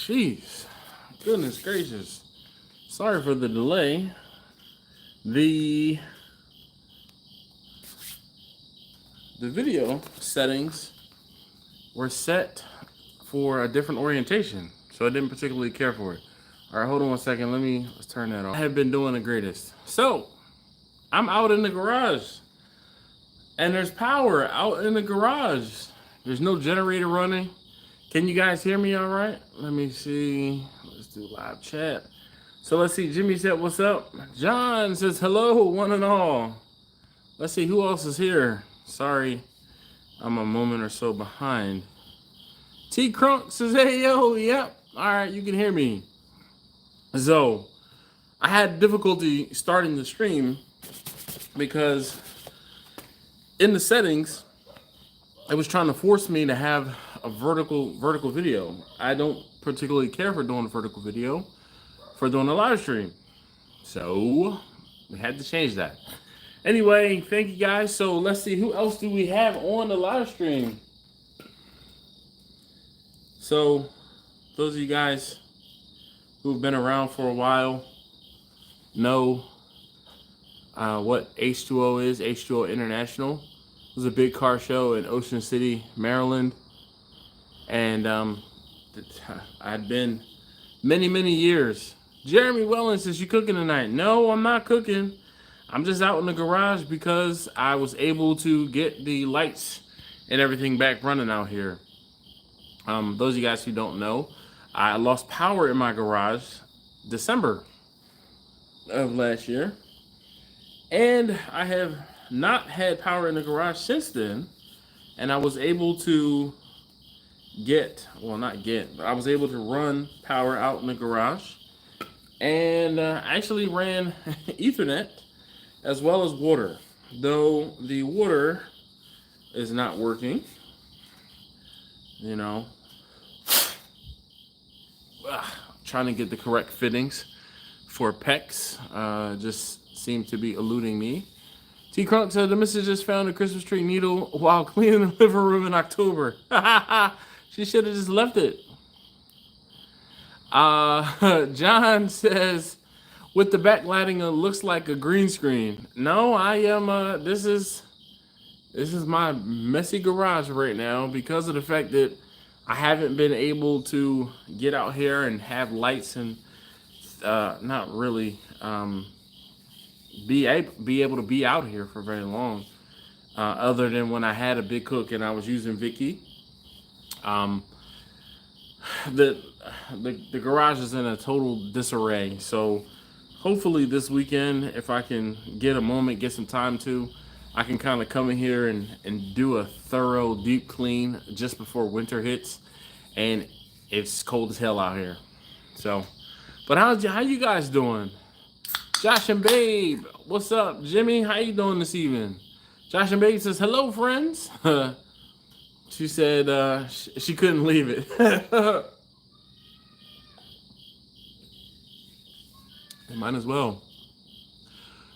Jeez, goodness gracious. Sorry for the delay. The video settings were set for a different orientation, so I didn't particularly care for it. All right, hold on one second. Let's turn that off. I have been doing the greatest. So I'm out in the garage, and there's power out in the garage. There's no generator running. Can you guys hear me all right? Let me see. Let's do live chat. So let's see. Jimmy said, what's up? John says, hello, one and all. Let's see who else is here. Sorry, I'm a moment or so behind. T Crunk says, hey, yo, yep. All right, you can hear me. So I had difficulty starting the stream because in the settings, it was trying to force me to have a vertical video. I don't particularly care for doing a vertical video for doing a live stream. So we had to change that. Anyway, thank you guys. So let's see, who else do we have on the live stream? So those of you guys who've been around for a while know what H2O is. H2O International. It was a big car show in Ocean City, Maryland. And I'd been many years. Jeremy Wellen says, you cooking tonight? No, I'm not cooking. I'm just out in the garage because I was able to get the lights and everything back running out here. Those of you guys who don't know, I lost power in my garage December of last year. And I have not had power in the garage since then. And I was able to I was able to run power out in the garage. And I actually ran Ethernet as well as water. Though the water is not working, you know. Trying to get the correct fittings for PEX just seem to be eluding me. T Crunk said the missus just found a Christmas tree needle while cleaning the living room in October. She should have just left it. John says, with the backlighting, it looks like a green screen. No, I am. This is my messy garage right now because of the fact that I haven't been able to get out here and have lights and not really be able to be out here for very long, other than when I had a big cook and I was using Vicky. The garage is in a total disarray, so hopefully this weekend, if I can get a moment, get some time to, I can kind of come in here and do a thorough deep clean just before winter hits, and it's cold as hell out here. So, but how you guys doing? Josh and Babe, what's up? Jimmy, how you doing this evening? Josh and Babe says, hello, friends. She said she couldn't leave it. Might as well.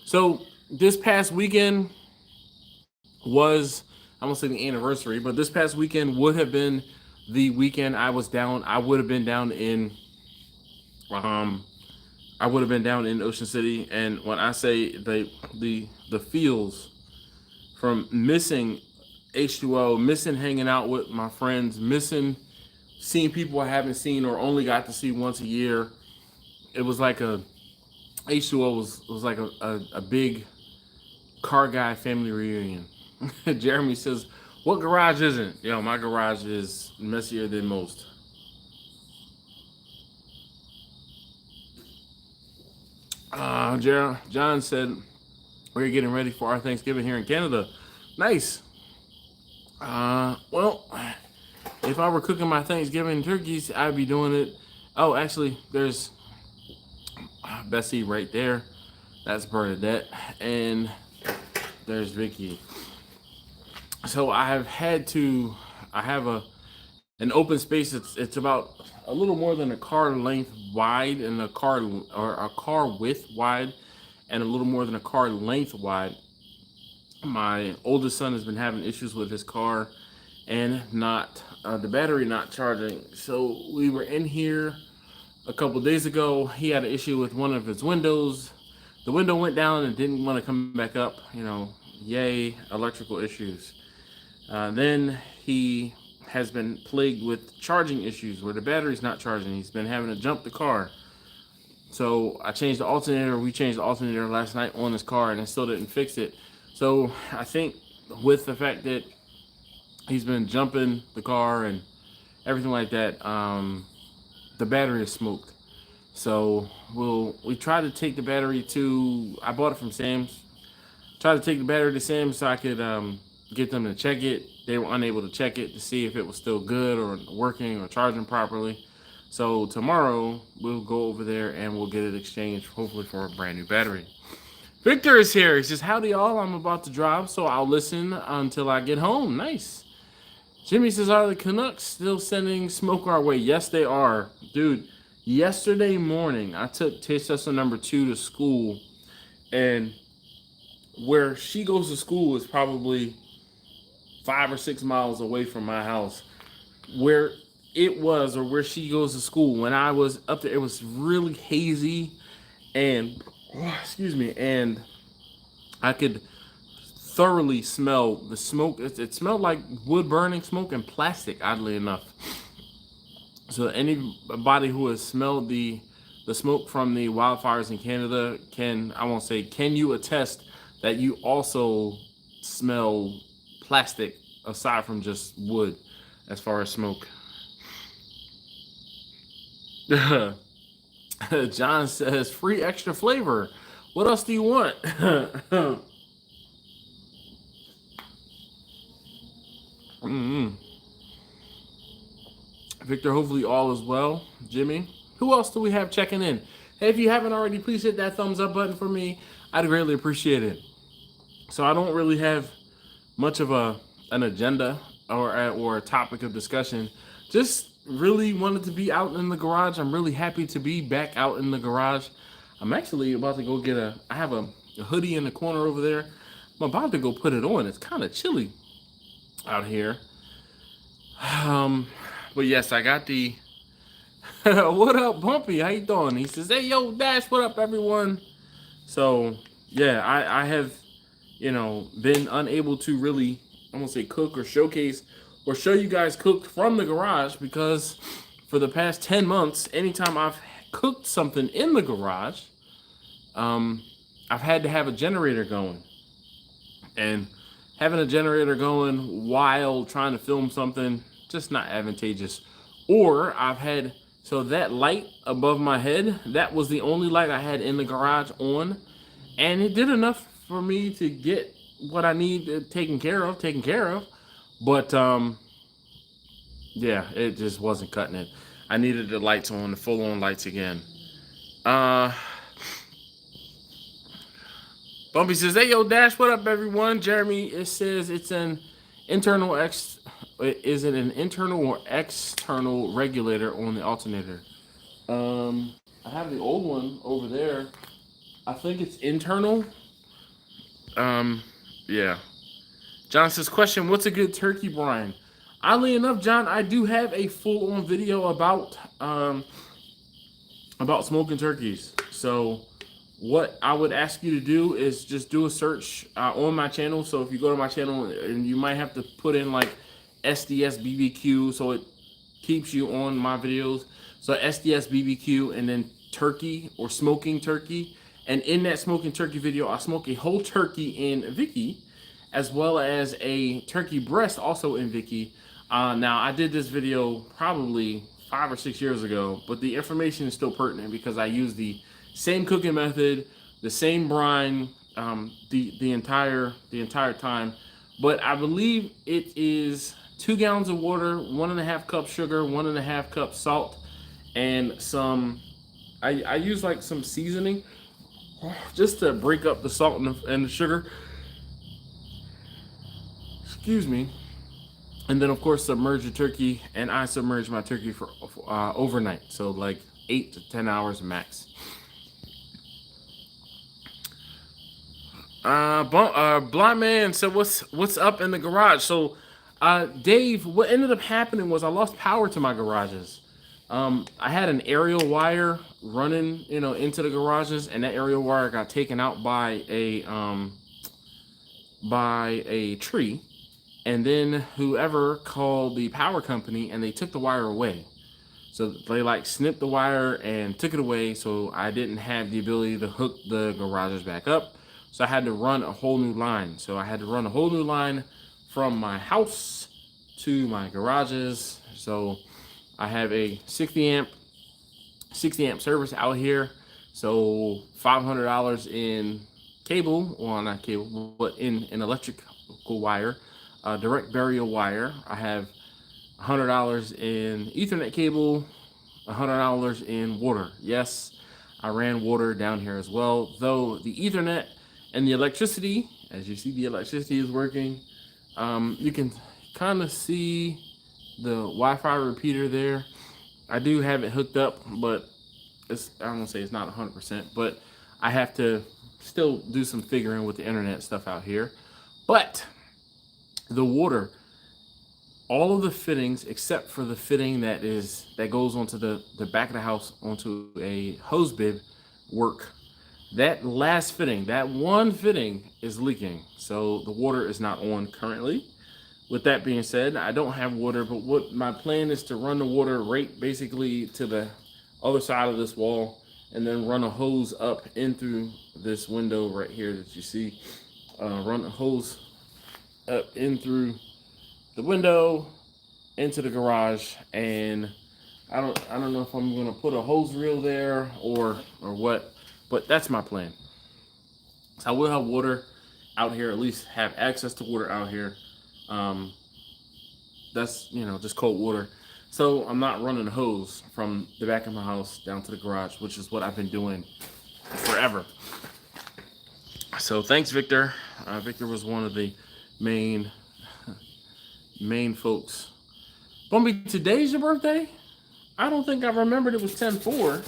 So this past weekend was, I won't say the anniversary, but this past weekend would have been the weekend I was down. I would have been down in Ocean City. And when I say the feels from missing H2O, missing hanging out with my friends, missing seeing people I haven't seen or only got to see once a year, it was like H2O was like a big car guy family reunion. Jeremy says, what garage isn't? Yo, my garage is messier than most. John said, we're getting ready for our Thanksgiving here in Canada. Nice. Well, if I were cooking my Thanksgiving turkeys, I'd be doing it. Oh, actually, there's Bessie right there. That's Bernadette. And there's Vicky. So I have an open space. It's about a little more than a car length wide and a car width wide and a little more than a car length wide. My oldest son has been having issues with his car and not the battery not charging. So we were in here a couple days ago. He had an issue with one of his windows. The window went down and didn't want to come back up. You know, yay, electrical issues. Then he has been plagued with charging issues where the battery's not charging. He's been having to jump the car. So I changed the alternator. We changed the alternator last night on his car, and it still didn't fix it. So I think with the fact that he's been jumping the car and everything like that, the battery is smoked. So we try to take the battery to, I bought it from Sam's. Try to take the battery to Sam's so I could get them to check it. They were unable to check it to see if it was still good or working or charging properly. So tomorrow we'll go over there and we'll get it exchanged, hopefully for a brand new battery. Victor is here. He says, howdy y'all, I'm about to drive, so I'll listen until I get home. Nice. Jimmy says, are the Canucks still sending smoke our way? Yes, they are. Dude, yesterday morning, I took taste tester number 2 to school, and where she goes to school is probably 5 or 6 miles away from my house. Where it was, or where she goes to school, when I was up there, it was really hazy, and excuse me, and I could thoroughly smell the smoke. It smelled like wood burning smoke and plastic, oddly enough. So anybody who has smelled the smoke from the wildfires in Canada can you attest that you also smell plastic aside from just wood as far as smoke? John says, free extra flavor. What else do you want? Victor, hopefully all is well. Jimmy, who else do we have checking in? Hey, if you haven't already, please hit that thumbs up button for me. I'd greatly appreciate it. So I don't really have much of an agenda or a topic of discussion. Just really wanted to be out in the garage. I'm really happy to be back out in the garage. I'm actually about to go get I have a hoodie in the corner over there. I'm about to go put it on. It's kind of chilly out here. But yes, I got the what up, Bumpy? How you doing? He says, hey, yo, Dash, what up, everyone? So yeah, I have, been unable to really, I won't say cook or showcase or show you guys cook from the garage, because for the past 10 months, anytime I've cooked something in the garage, I've had to have a generator going. And having a generator going while trying to film something, just not advantageous. Or so that light above my head, that was the only light I had in the garage on. And it did enough for me to get what I need taken care of. But, yeah, it just wasn't cutting it. I needed the lights on, the full-on lights again. Bumpy says, hey, yo, Dash, what up, everyone? Jeremy, it says it's an internal is it an internal or external regulator on the alternator? I have the old one over there. I think it's internal. Yeah. John says, question, what's a good turkey brine? Oddly enough, John, I do have a full-on video about smoking turkeys. So what I would ask you to do is just do a search on my channel. So if you go to my channel, and you might have to put in like SDSBBQ, so it keeps you on my videos. So SDSBBQ and then turkey or smoking turkey. And in that smoking turkey video, I smoke a whole turkey in Vicky, as well as a turkey breast also in Vicky. Now, I did this video probably 5 or 6 years ago, but the information is still pertinent because I use the same cooking method, the same brine, the entire time. But I believe it is 2 gallons of water, 1.5 cups sugar, 1.5 cups salt, and some. I use like some seasoning just to break up the salt and the sugar. Excuse me. And then, of course, submerge your turkey, and I submerge my turkey for overnight, so like 8 to 10 hours max. Blind man said, what's up in the garage? So Dave, what ended up happening was I lost power to my garages. I had an aerial wire running, into the garages, and that aerial wire got taken out by a tree. And then whoever called the power company and they took the wire away. So they like snipped the wire and took it away. So I didn't have the ability to hook the garages back up. So I had to run a whole new line. So I had to run a whole new line from my house to my garages. So I have a 60 amp service out here. So $500 in cable, well, not cable, but in an electrical wire, direct burial wire. I have $100 in Ethernet cable, $100 in water. Yes, I ran water down here as well, though the Ethernet and the electricity, as you see, the electricity is working. You can kind of see the Wi-Fi repeater there. I do have it hooked up, but I don't want to say it's not 100%, but I have to still do some figuring with the internet stuff out here. But the water, all of the fittings except for the fitting that goes onto the back of the house onto a hose bib work. That last fitting, that one fitting is leaking. So the water is not on currently. With that being said, I don't have water, but what my plan is to run the water right basically to the other side of this wall and then run a hose up in through this window right here that you see. Run a hose up in through the window into the garage, and I don't know if I'm gonna put a hose reel there or what, but that's my plan. So I will have water out here, at least have access to water out here. That's just cold water. So I'm not running a hose from the back of my house down to the garage, which is what I've been doing forever. So thanks, Victor. Victor was one of the main folks. Bumby, today's your birthday? I don't think I remembered it was 10/4.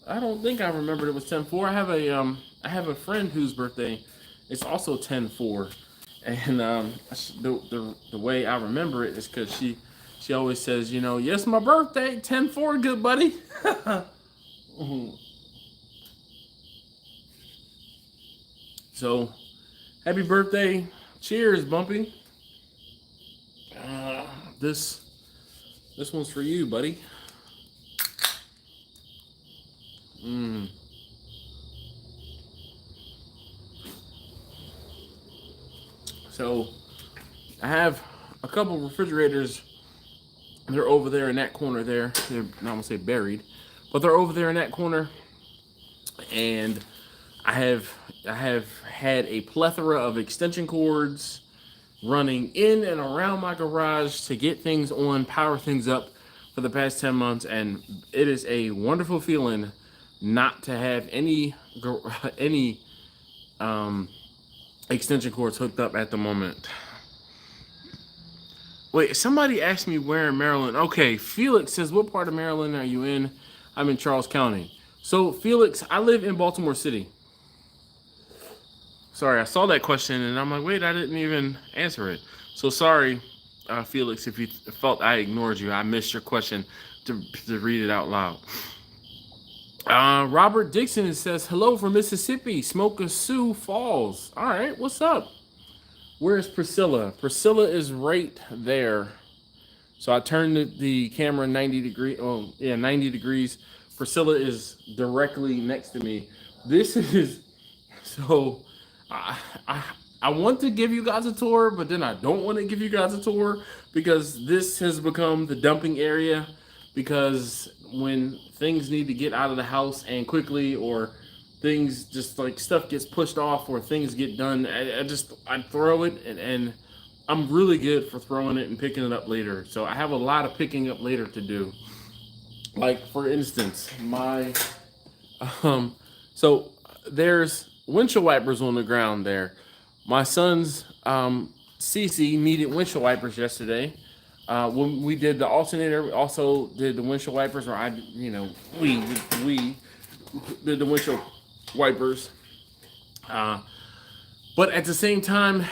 I don't think I remembered it was 10/4. I have a friend whose birthday is also 10/4, and the way I remember it is because she always says, yes, my birthday, 10/4, good buddy. So, happy birthday. Cheers, Bumpy. This one's for you, buddy. So, I have a couple refrigerators. They're over there in that corner there. They're not gonna say buried, but they're over there in that corner. And I have had a plethora of extension cords running in and around my garage to get things on, power things up for the past 10 months. And it is a wonderful feeling not to have any extension cords hooked up at the moment. Wait, somebody asked me where in Maryland. Okay, Felix says, what part of Maryland are you in? I'm in Charles County. So Felix, I live in Baltimore City. Sorry, I saw that question and I'm like, wait, I didn't even answer it. So sorry, Felix, if you felt I ignored you. I missed your question to read it out loud. Robert Dixon says, hello from Mississippi, Smoke of Sioux Falls. All right, what's up? Where's Priscilla? Priscilla is right there. So I turned the camera 90 degrees. Oh, yeah, 90 degrees. Priscilla is directly next to me. This is so. I want to give you guys a tour, but then I don't want to give you guys a tour because this has become the dumping area. Because when things need to get out of the house and quickly, or things just like stuff gets pushed off or things get done, I throw it and I'm really good for throwing it and picking it up later. So I have a lot of picking up later to do. Like for instance, so there's windshield wipers on the ground there. My son's Cece needed windshield wipers yesterday. When we did the alternator, we also did the windshield wipers, or we did the windshield wipers. But at the same time,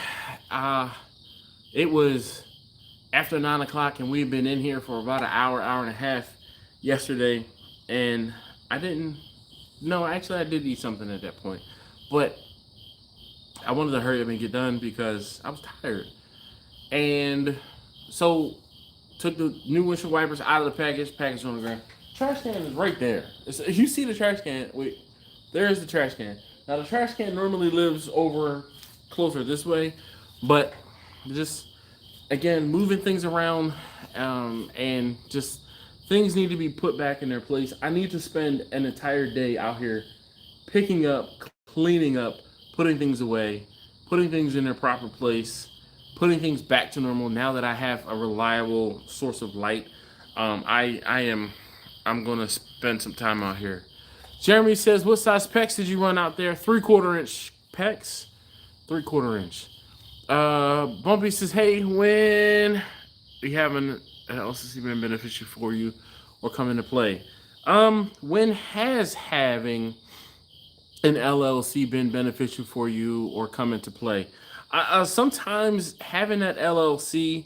It was after 9 o'clock, and we've been in here for about an hour, hour and a half yesterday, and I didn't. No, actually, I did eat something at that point, but I wanted to hurry up and get done because I was tired. And so took the new windshield wipers out of the package on the ground. Trash can is right there. If you see the trash can, wait, there's the trash can. Now the trash can normally lives over closer this way, but just again moving things around, and just things need to be put back in their place. I need to spend an entire day out here picking up, cleaning up, putting things away, putting things in their proper place, putting things back to normal. Now that I have a reliable source of light, I'm gonna spend some time out here. Jeremy says, "What size pecs did you run out there? 3/4 inch pecs, 3/4 inch." Bumpy says, "Hey, when we have an LCC been beneficial for you or come into play? When has having an LLC been beneficial for you or come into play? Sometimes having that LLC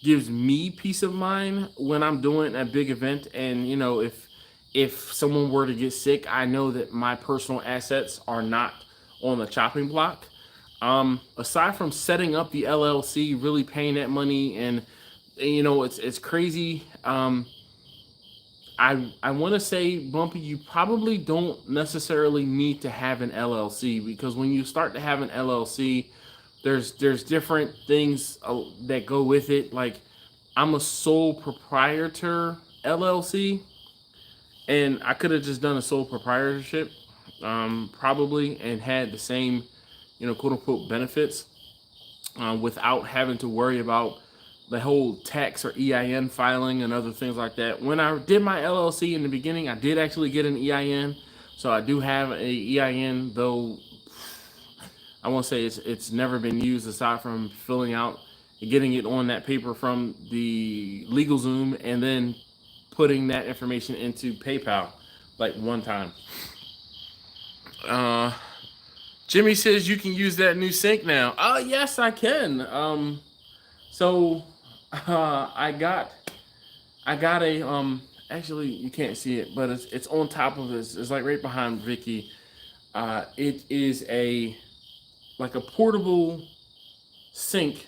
gives me peace of mind when I'm doing a big event, and if someone were to get sick, I know that my personal assets are not on the chopping block. Aside from setting up the LLC, really paying that money, and it's crazy. I want to say, Bumpy, you probably don't necessarily need to have an LLC, because when you start to have an LLC, there's different things that go with it. Like, I'm a sole proprietor LLC, and I could have just done a sole proprietorship, probably, and had the same, quote unquote benefits, without having to worry about the whole tax or EIN filing and other things like that. When I did my LLC in the beginning, I did actually get an EIN. So I do have a EIN, though I won't say it's never been used aside from filling out and getting it on that paper from the LegalZoom and then putting that information into PayPal like one time. Jimmy says you can use that new sink now. Yes, I can. So I got a actually you can't see it, but it's on top of this. It's like right behind Vicky. It is like a portable sink,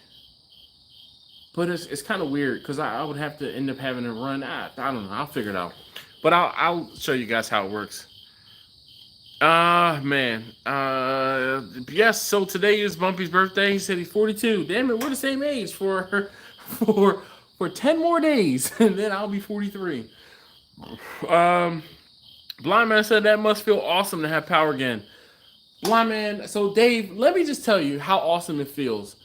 but it's kind of weird because I would have to end up having to run. I don't know. I'll figure it out, but I'll show you guys how it works. Man. Yes. So today is Bumpy's birthday. He said he's 42. Damn it, we're the same age for 10 more days, and then I'll be 43. Blind Man said that must feel awesome to have power again. Blind Man. So Dave, let me just tell you how awesome it feels.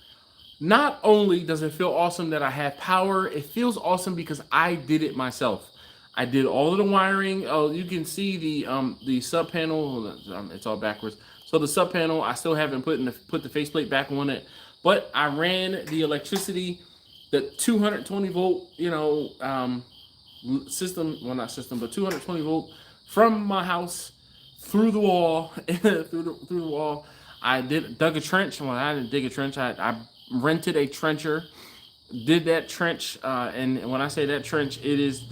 Not only does it feel awesome that I have power, it feels awesome because I did it myself. I did all of the wiring. Oh, you can see the sub panel. It's all backwards. So the sub panel, I still haven't put the faceplate back on it, but I ran the electricity, the 220 volt, system. Well, not system, but 220 volt from my house through the wall, through the wall. I dug a trench. Well, I didn't dig a trench. I rented a trencher. Did that trench, and when I say that trench is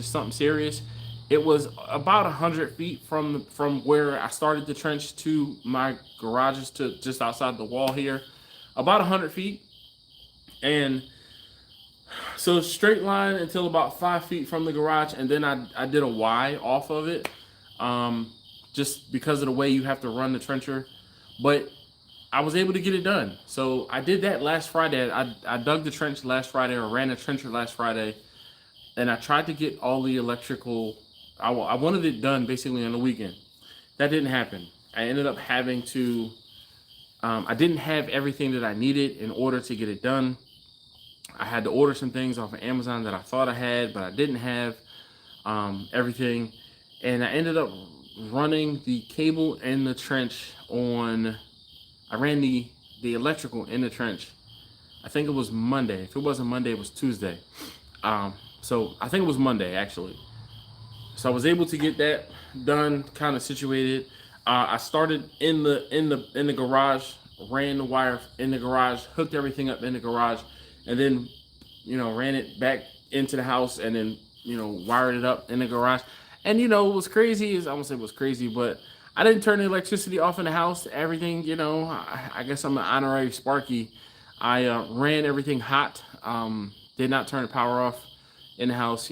something serious. It was about 100 feet from where I started the trench to my garages, to just outside the wall here, about 100 feet, and so straight line until about 5 feet from the garage, and then I did a Y off of it, just because of the way you have to run the trencher, but I was able to get it done. So I did that last Friday. I dug the trench last Friday, or ran a trencher last Friday, and I tried to get all the electrical. I wanted it done basically on the weekend. That didn't happen. I ended up having to. I didn't have everything that I needed in order to get it done. I had to order some things off of Amazon that I thought I had, but I didn't have everything, and I ended up running the cable in the trench on. I ran the electrical in the trench. I think it was Monday. If it wasn't Monday, it was Tuesday. So I think it was Monday actually. So I was able to get that done, kind of situated. I started in the garage, ran the wire in the garage, hooked everything up in the garage, and then, ran it back into the house, and then, wired it up in the garage. And, what was crazy is, I won't say it was crazy, but I didn't turn the electricity off in the house. Everything, I guess I'm an honorary Sparky. I ran everything hot. Did not turn the power off in the house.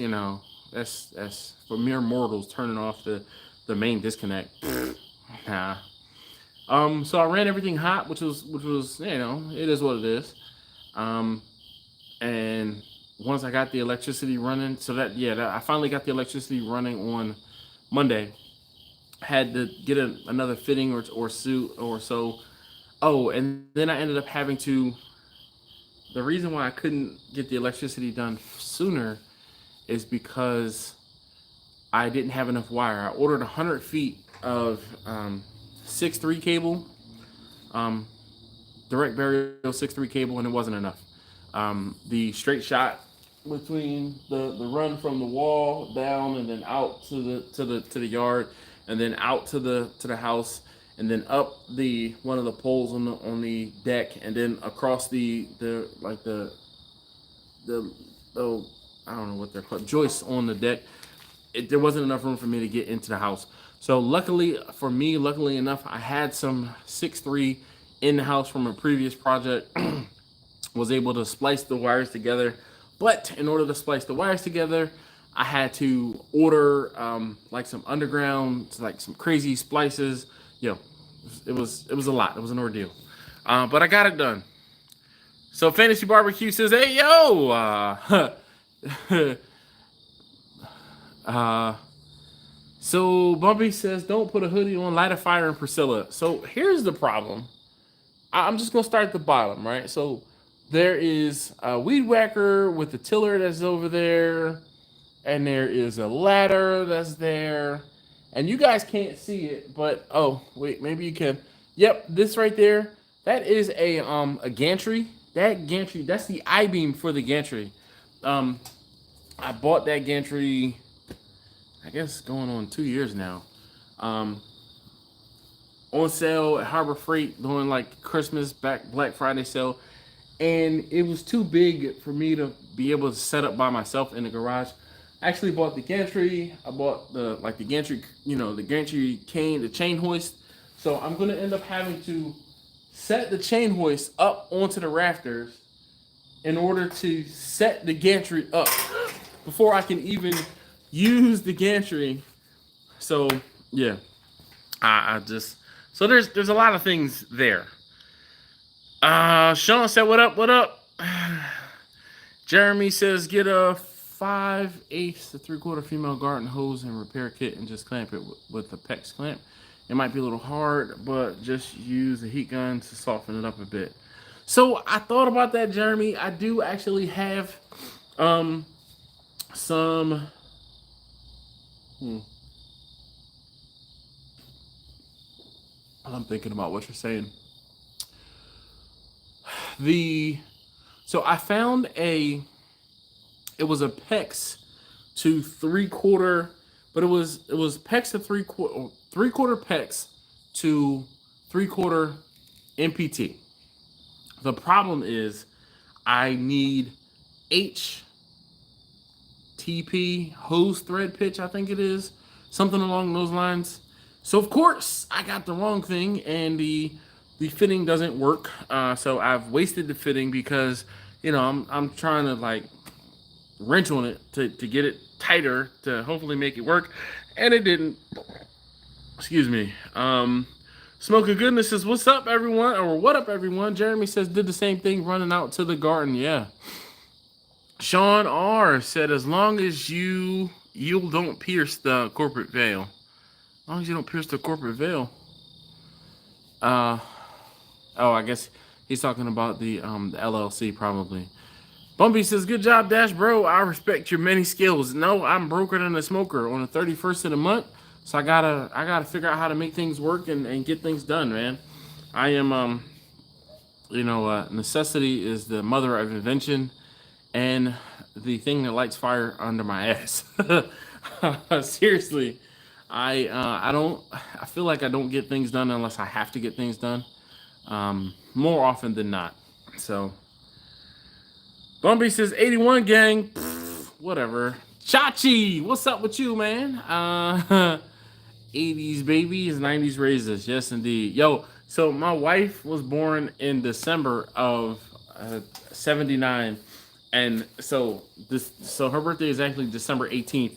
That's for mere mortals turning off the main disconnect. Nah. So I ran everything hot, which was it is what it is. And once I got the electricity running, I finally got the electricity running on Monday. Had to get another fitting or suit or so. Oh, and then I ended up having to. The reason why I couldn't get the electricity done sooner is because I didn't have enough wire. I ordered 100 feet of 6'3" cable, direct burial 6'3" cable, and it wasn't enough. The straight shot between the run from the wall down and then out to the yard, and then out to the house, and then up one of the poles on the deck, and then across the I don't know what they're called, joists on the deck. There wasn't enough room for me to get into the house. So luckily enough, I had some 6'3" in the house from a previous project. Was able to splice the wires together. But in order to splice the wires together, I had to order like some underground, like some crazy splices. It was a lot. It was an ordeal. But I got it done. So Fantasy Barbecue says, "Hey yo, so Bumpy says, don't put a hoodie on, light a fire in Priscilla." So here's the problem. I'm just gonna start at the bottom, right? So there is a weed whacker with the tiller that's over there, and there is a ladder that's there, and you guys can't see it, but oh wait, maybe you can. Yep, this right there, that is a gantry. That gantry, that's the I-beam for the gantry. I bought that gantry, I guess going on 2 years now. On sale at Harbor Freight during like Christmas, Black Friday sale. And it was too big for me to be able to set up by myself in the garage. I actually bought the gantry. I bought the gantry, the gantry cane, the chain hoist. So I'm gonna end up having to set the chain hoist up onto the rafters in order to set the gantry up before I can even use the gantry. So yeah, I just, so there's a lot of things there. Sean said, "What up? What up?" Jeremy says, "Get a 5/8 to 3/4 female garden hose and repair kit and just clamp it with a PEX clamp. It might be a little hard, but just use a heat gun to soften it up a bit." So I thought about that, Jeremy. I do actually have some. I'm thinking about what you're saying. So I found it was a PEX to 3/4, but it was PEX to 3/4 PEX to 3/4 MPT. The problem is I need HTP, hose thread pitch, I think it is, something along those lines. So of course I got the wrong thing, and the fitting doesn't work. So I've wasted the fitting because I'm trying to like wrench on it to get it tighter to hopefully make it work, and it didn't. Excuse me. Smoke of Goodness says, "What's up, everyone?" Or "What up, everyone?" Jeremy says, "Did the same thing running out to the garden." Yeah. Sean R said, "As long as you don't pierce the corporate veil." As long as you don't pierce the corporate veil. Oh, I guess he's talking about the LLC probably. Bumpy says, "Good job, Dash Bro. I respect your many skills." No, I'm broker than a smoker on the 31st of the month. So I gotta figure out how to make things work and get things done, man. I am necessity is the mother of invention, and the thing that lights fire under my ass. Seriously, I feel like I don't get things done unless I have to get things done, more often than not. So Bumpy says 81 gang. Pfft, whatever. Chachi, what's up with you, man? 80s babies, 90s raisers. Yes, indeed. Yo, so my wife was born in December of 79. And so her birthday is actually December 18th.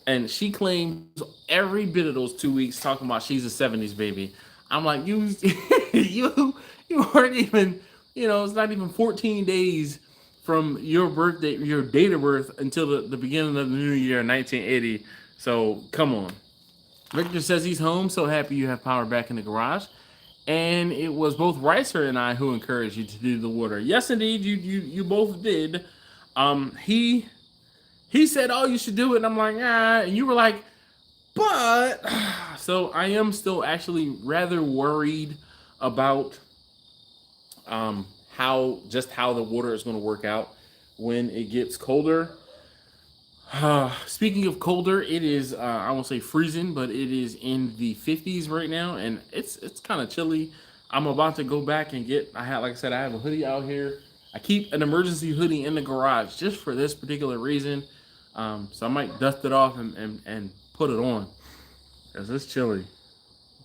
And she claims every bit of those 2 weeks talking about she's a 70s baby. I'm like, you weren't even, it's not even 14 days from your birthday, your date of birth until the beginning of the new year, 1980. So come on. Victor says he's home, so happy you have power back in the garage. And it was both Ricer and I who encouraged you to do the water. Yes, indeed, you both did. He said, oh, you should do it. And I'm like, ah. And you were like, but. So I am still actually rather worried about how the water is going to work out when it gets colder. Speaking of colder, it is, I won't say freezing, but it is in the 50s right now. And it's kind of chilly. I'm about to go back and like I said, I have a hoodie out here. I keep an emergency hoodie in the garage just for this particular reason. So I might dust it off and put it on, because it's chilly.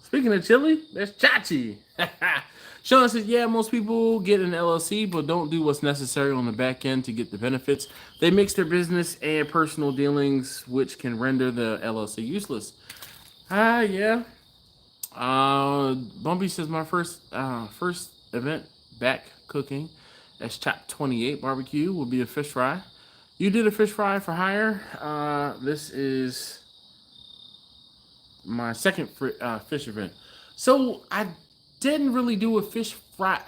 Speaking of chilly, there's Chachi. Sean says, yeah, most people get an LLC, but don't do what's necessary on the back end to get the benefits. They mix their business and personal dealings, which can render the LLC useless. Yeah. Bumpy says, my first event back cooking. That's Chop 28 barbecue will be a fish fry. You did a fish fry for hire. This is my second fish event. So I didn't really do a fish fry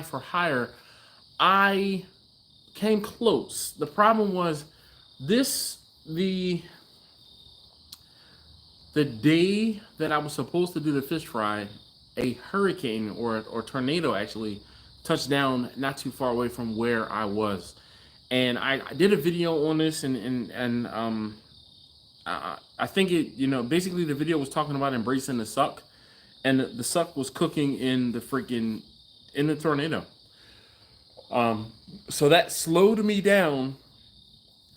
for hire. I came close. The problem was the day that I was supposed to do the fish fry, a hurricane or tornado actually touched down not too far away from where I was. And I did a video on this, and I think it, basically the video was talking about embracing the suck, and the suck was cooking in the tornado. So that slowed me down,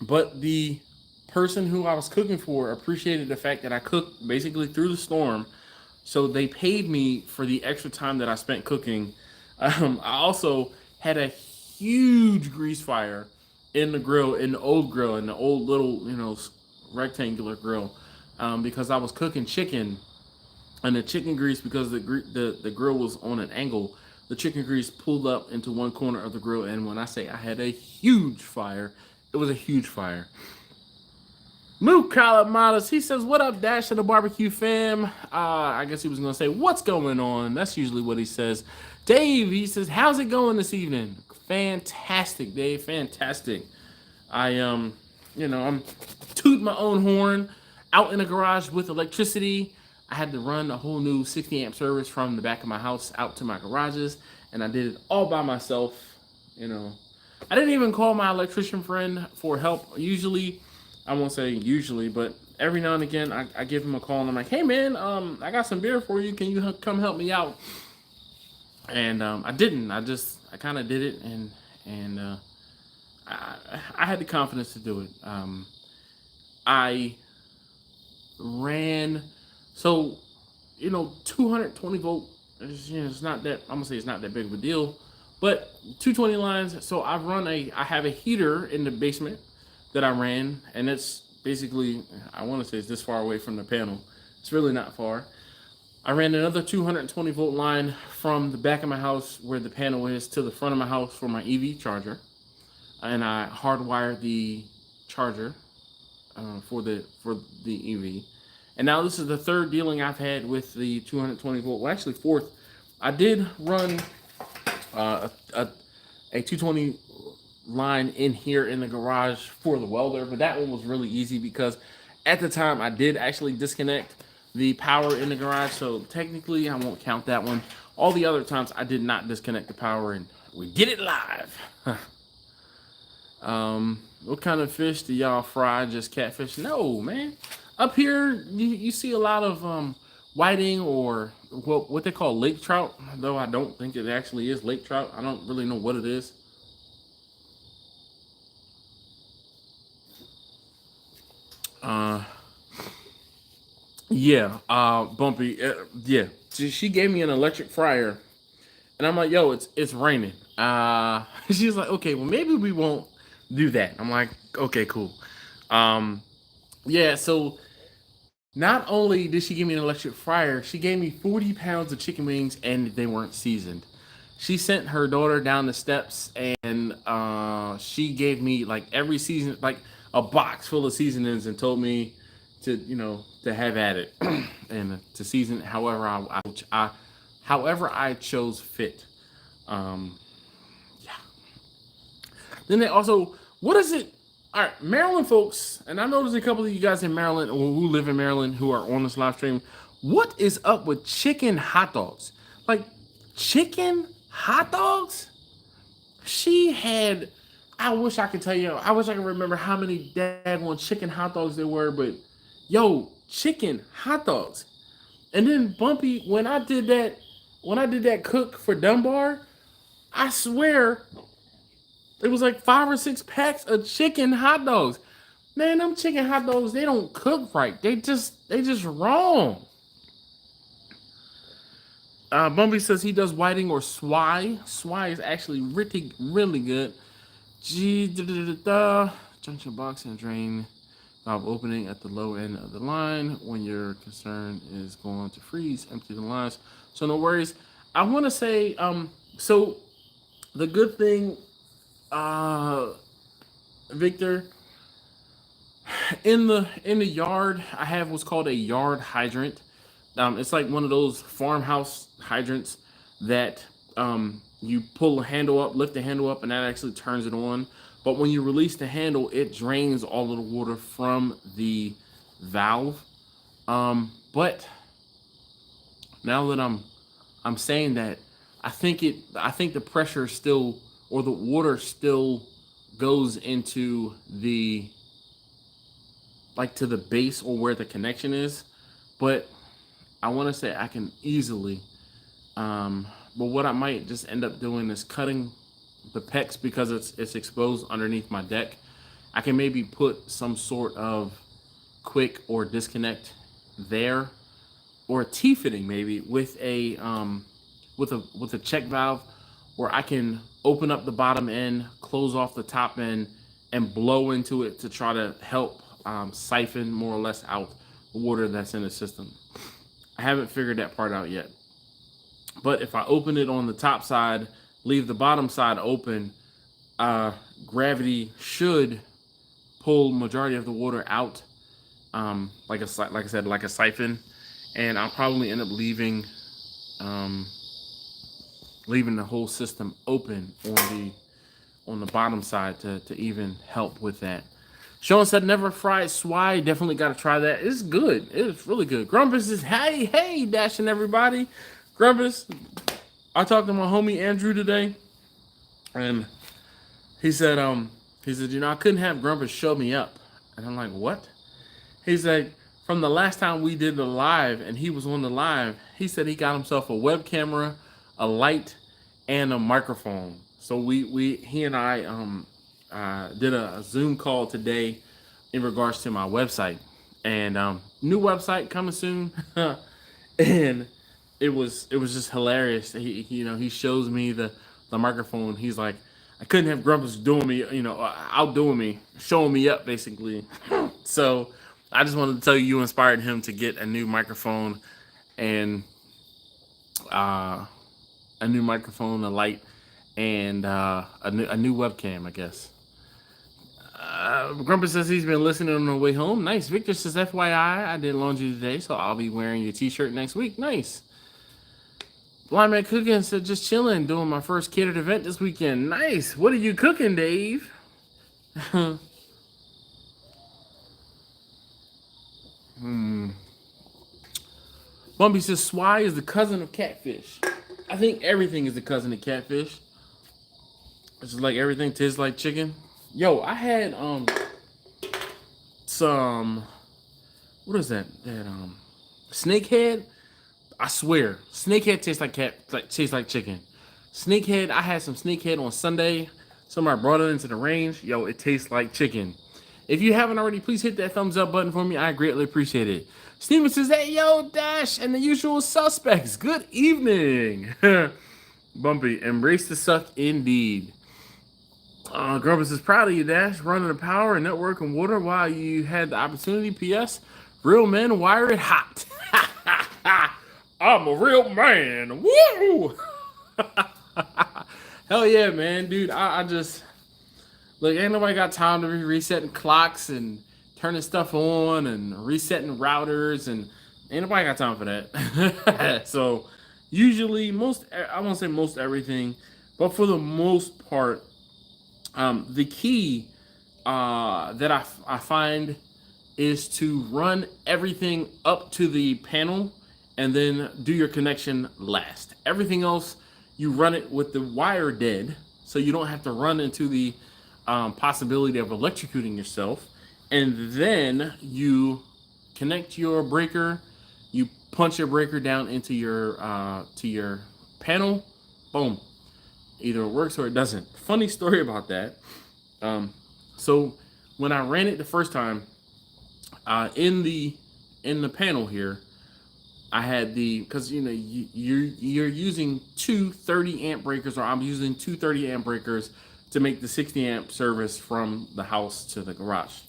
but the person who I was cooking for appreciated the fact that I cooked basically through the storm, so they paid me for the extra time that I spent cooking. I also had a huge grease fire in the grill, in the old little, rectangular grill, because I was cooking chicken, and the chicken grease, because the grill was on an angle, the chicken grease pulled up into one corner of the grill. And when I say I had a huge fire, it was a huge fire. Mook Collard Modest, he says, what up, Dash of the Barbecue fam? I guess he was going to say, what's going on? That's usually what he says. Dave, he says, how's it going this evening? Fantastic, Dave, fantastic. I'm tooting my own horn out in the garage with electricity. I had to run a whole new 60 amp service from the back of my house out to my garages, and I did it all by myself. I didn't even call my electrician friend for help. Usually, I won't say usually, but every now and again, I give him a call, and I'm like, hey man, I got some beer for you. Can you come help me out? And I didn't. I kind of did it, and I had the confidence to do it. I ran, 220 volt. It's not that, I'm gonna say it's not that big of a deal, but 220 lines. So I have a heater in the basement that I ran, and it's basically, I want to say it's this far away from the panel. It's really not far. I ran another 220 volt line from the back of my house where the panel is to the front of my house for my EV charger. And I hardwired the charger for the EV. And now this is the third dealing I've had with the 220 volt. Well, actually fourth. I did run a 220 line in here in the garage for the welder, but that one was really easy because at the time I did actually disconnect the power in the garage, so technically I won't count that one. All the other times I did not disconnect the power, and we did it live. What kind of fish do y'all fry? Just catfish? No, man. Up here you see a lot of whiting, or what they call lake trout, though I don't think it actually is lake trout. I don't really know what it is. Uh, yeah, Bumpy. Yeah, she gave me an electric fryer, and I'm like, yo, it's raining. She's like, okay, well maybe we won't do that. I'm like, okay, cool. Um, yeah, so not only did she give me an electric fryer, she gave me 40 pounds of chicken wings and they weren't seasoned. She sent her daughter down the steps and she gave me like every season, like a box full of seasonings and told me to, to have at it and to season however however I chose fit. Um, yeah. Then they also, what is it? All right, Maryland folks, and I know there's a couple of you guys in Maryland or who live in Maryland who are on this live stream. What is up with chicken hot dogs? Like chicken hot dogs? She had, I wish I could tell you, I wish I could remember how many daggone chicken hot dogs there were, but yo, chicken hot dogs. And then Bumpy, when I did that cook for Dunbar, I swear it was like 5 or 6 packs of chicken hot dogs. Man, them chicken hot dogs, they don't cook right. They just wrong. Bumpy says he does whiting or swai. Swai is actually really, really good. Junction box and drain valve opening at the low end of the line. When your concern is going to freeze, empty the lines. So no worries. I want to say, so the good thing, Victor, in the yard, I have what's called a yard hydrant. It's like one of those farmhouse hydrants that you pull the handle up, lift the handle up, and that actually turns it on. But when you release the handle, it drains all of the water from the valve. But now that I'm saying that, I think the pressure still, or the water still goes into the, like, to the base or where the connection is. But I want to say I can easily, but what I might just end up doing is cutting the PEX because it's exposed underneath my deck. I can maybe put some sort of quick or disconnect there, or a T-fitting maybe with a check valve where I can open up the bottom end, close off the top end, and blow into it to try to help siphon more or less out the water that's in the system. I haven't figured that part out yet. But if I open it on the top side, leave the bottom side open, gravity should pull majority of the water out, like I said, like a siphon, and I'll probably end up leaving the whole system open on the bottom side to even help with that. Sean said never fried swai. Definitely got to try that. It's good. It's really good. Grumpus is hey dashing everybody. Grumpus, I talked to my homie Andrew today, and he said I couldn't have Grumpus show me up, and I'm like, what? He said from the last time we did the live and he was on the live, he said he got himself a web camera, a light, and a microphone. So he and I did a Zoom call today in regards to my website, and new website coming soon. And it was just hilarious. He shows me the microphone. He's like, I couldn't have Grumpus doing me, outdoing me, showing me up basically. So I just wanted to tell you inspired him to get a new microphone and a light, and a new webcam, I guess. Grumpus says he's been listening on the way home. Nice. Victor says, FYI, I did laundry today, so I'll be wearing your t-shirt next week. Nice. Blind Man Cooking said, just chilling, doing my first catered event this weekend. Nice. What are you cooking, Dave? Bumpy says, swai is the cousin of catfish. I think everything is the cousin of catfish. It's just like everything tastes like chicken. Yo, I had some, what is that? Snakehead. I swear, Snakehead tastes like chicken. Snakehead. I had some Snakehead on Sunday. Somebody brought it into the range. Yo, it tastes like chicken. If you haven't already, please hit that thumbs up button for me. I greatly appreciate it. Steven says, hey, yo, Dash, and the usual suspects. Good evening. Bumpy, embrace the suck indeed. Grumpus is proud of you, Dash, running the power and network and water while you had the opportunity. P.S. Real men wire it hot. I'm a real man. Woo! Hell yeah, man, dude. I just look. Ain't nobody got time to be resetting clocks and turning stuff on and resetting routers, and ain't nobody got time for that. So usually, I won't say most everything, but for the most part, the key that I find is to run everything up to the panel and then do your connection last. Everything else, you run it with the wire dead, so you don't have to run into the possibility of electrocuting yourself. And then you connect your breaker, you punch your breaker down into your to your panel, boom. Either it works or it doesn't. Funny story about that. So when I ran it the first time, in the panel here, I had because you know you're using two 30 amp breakers, or I'm using two 30 amp breakers to make the 60 amp service from the house to the garage.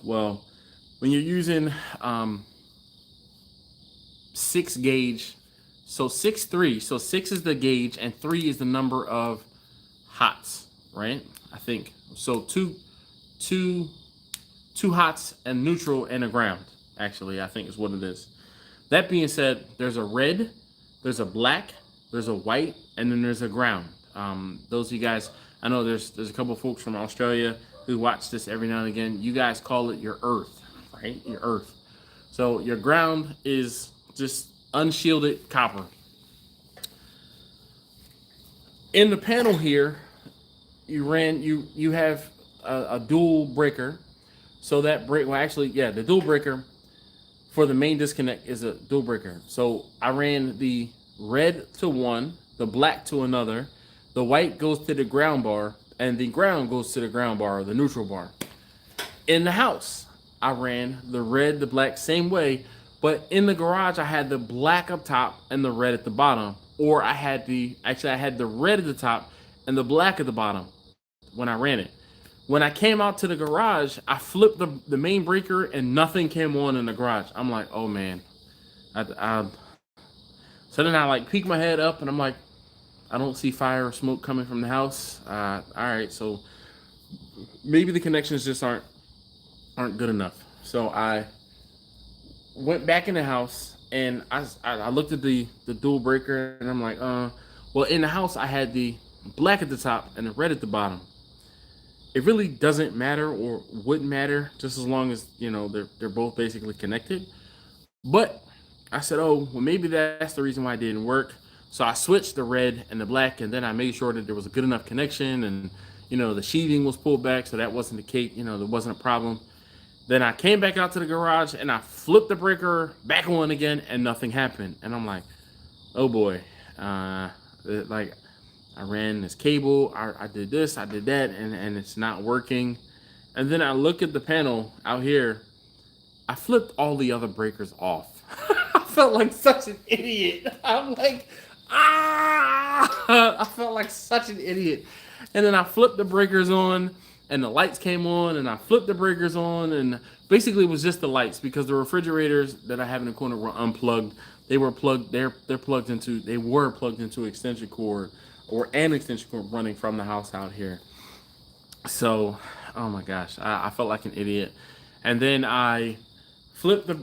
Well, when you're using 6 gauge, so 6-3, so 6 is the gauge and 3 is the number of hots, right? I think so. Two hots and neutral and a ground, actually, I think is what it is. That being said, there's a red, there's a black, there's a white, and then there's a ground. Those of you guys, I know there's a couple of folks from Australia who watch this every now and again. You guys call it your earth, right? Your earth. So your ground is just unshielded copper. In the panel here, you have a dual breaker. So that the dual breaker for the main disconnect is a dual breaker. So I ran the red to one, the black to another, the white goes to the ground bar, and the ground goes to the ground bar, or the neutral bar. In the house, I ran the red, the black, same way, but in the garage, I had the black up top and the red at the bottom, or I had the red at the top and the black at the bottom when I ran it. When I came out to the garage, I flipped the main breaker and nothing came on in the garage. I'm like, oh man. So then I like peek my head up and I'm like, I don't see fire or smoke coming from the house. All right, so maybe the connections just aren't good enough. So I went back in the house and I looked at the dual breaker and I'm like, well, in the house I had the black at the top and the red at the bottom. It really doesn't matter, or wouldn't matter, just as long as, you know, they're both basically connected. But I said, oh, well, maybe that's the reason why it didn't work. So I switched the red and the black, and then I made sure that there was a good enough connection, and, you know, the sheathing was pulled back, so that wasn't the case, you know, there wasn't a problem. Then I came back out to the garage and I flipped the breaker back on again, and nothing happened. And I'm like, oh boy, like, I ran this cable, I did this, I did that, and it's not working. And then I look at the panel out here, I flipped all the other breakers off. I felt like such an idiot. I'm like, I felt like such an idiot. And then I flipped the breakers on, and the lights came on, and I flipped the breakers on, and basically it was just the lights, because the refrigerators that I have in the corner were unplugged. They were plugged, they were plugged into extension cord, or an extension cord running from the house out here. So, oh my gosh, I felt like an idiot. And then I flipped the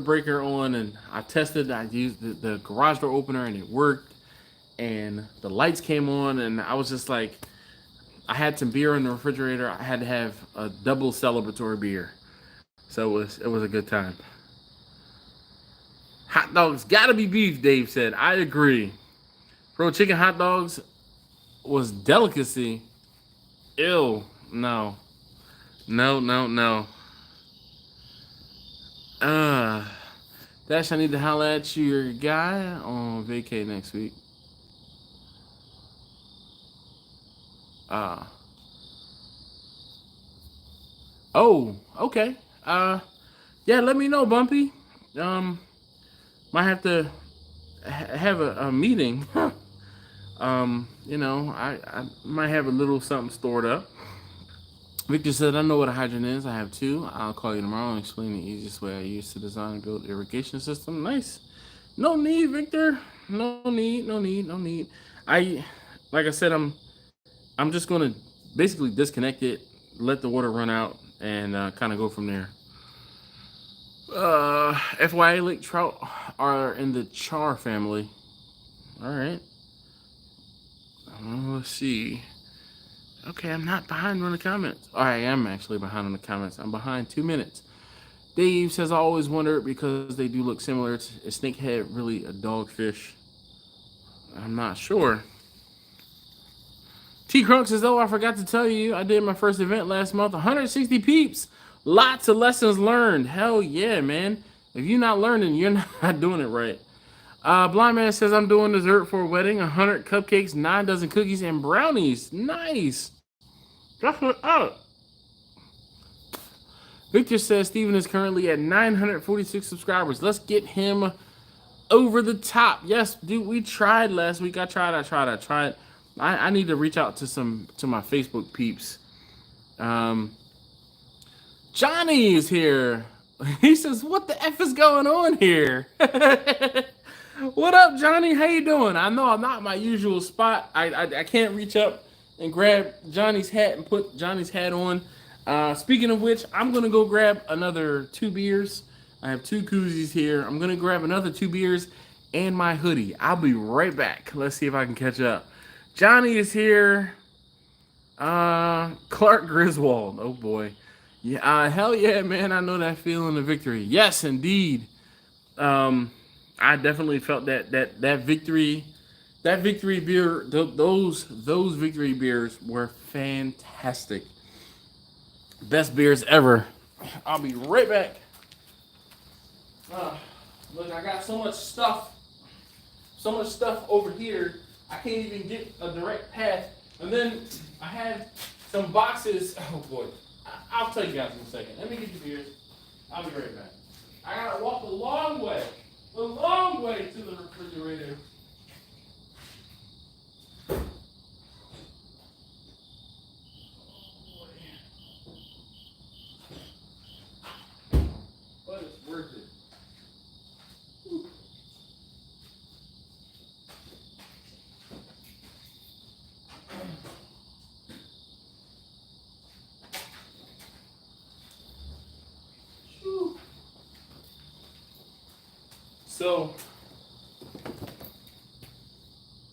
breaker on, and I tested, I used the garage door opener, and it worked, and the lights came on, and I was just like, I had some beer in the refrigerator. I had to have a double celebratory beer. So it was a good time. Hot dogs gotta be beef, Dave said. I agree. Bro, chicken hot dogs was delicacy. Ew, no. No. Dash, I need to holler at your guy on vacay next week. Oh, okay. Yeah, let me know, Bumpy. Um, might have to have a meeting. You know, I might have a little something stored up. Victor said, I know what a hydrant is. I have two. I'll call you tomorrow and explain the easiest way I use to design and build irrigation system. Nice. No need, Victor. No need, no need, no need. I, like I said, I'm just gonna basically disconnect it, let the water run out, and kind of go from there. FYI, lake trout are in the char family. All right. Let's see. Okay, I'm not behind on the comments. I am actually behind on the comments. I'm behind 2 minutes. Dave says, I always wondered because they do look similar. Is snakehead really a dogfish? I'm not sure. T Crunk says, oh, I forgot to tell you, I did my first event last month. 160 peeps. Lots of lessons learned. Hell yeah, man. If you're not learning, you're not doing it right. Blind Man says, I'm doing dessert for a wedding. 100 cupcakes, 9 dozen cookies, and brownies. Nice. That's what up. Victor says Steven is currently at 946 subscribers. Let's get him over the top. Yes, dude, we tried last week. I tried. I need to reach out to my Facebook peeps. Johnny is here. He says, what the F is going on here? What up, Johnny? How you doing? I know I'm not my usual spot. I can't reach up and grab Johnny's hat and put Johnny's hat on. Speaking of which, I'm going to go grab another 2 beers. I have 2 koozies here. I'm going to grab another 2 beers and my hoodie. I'll be right back. Let's see if I can catch up. Johnny is here. Clark Griswold. Oh, boy. Yeah, hell yeah, man. I know that feeling of victory. Yes, indeed. I definitely felt that victory. That victory beer, those victory beers were fantastic. Best beers ever. I'll be right back. Look, I got so much stuff over here. I can't even get a direct path. And then I had some boxes. Oh boy, I'll tell you guys in a second. Let me get the beers. I'll be right back. I gotta walk a long way to the refrigerator. But it's worth it. Whew. So,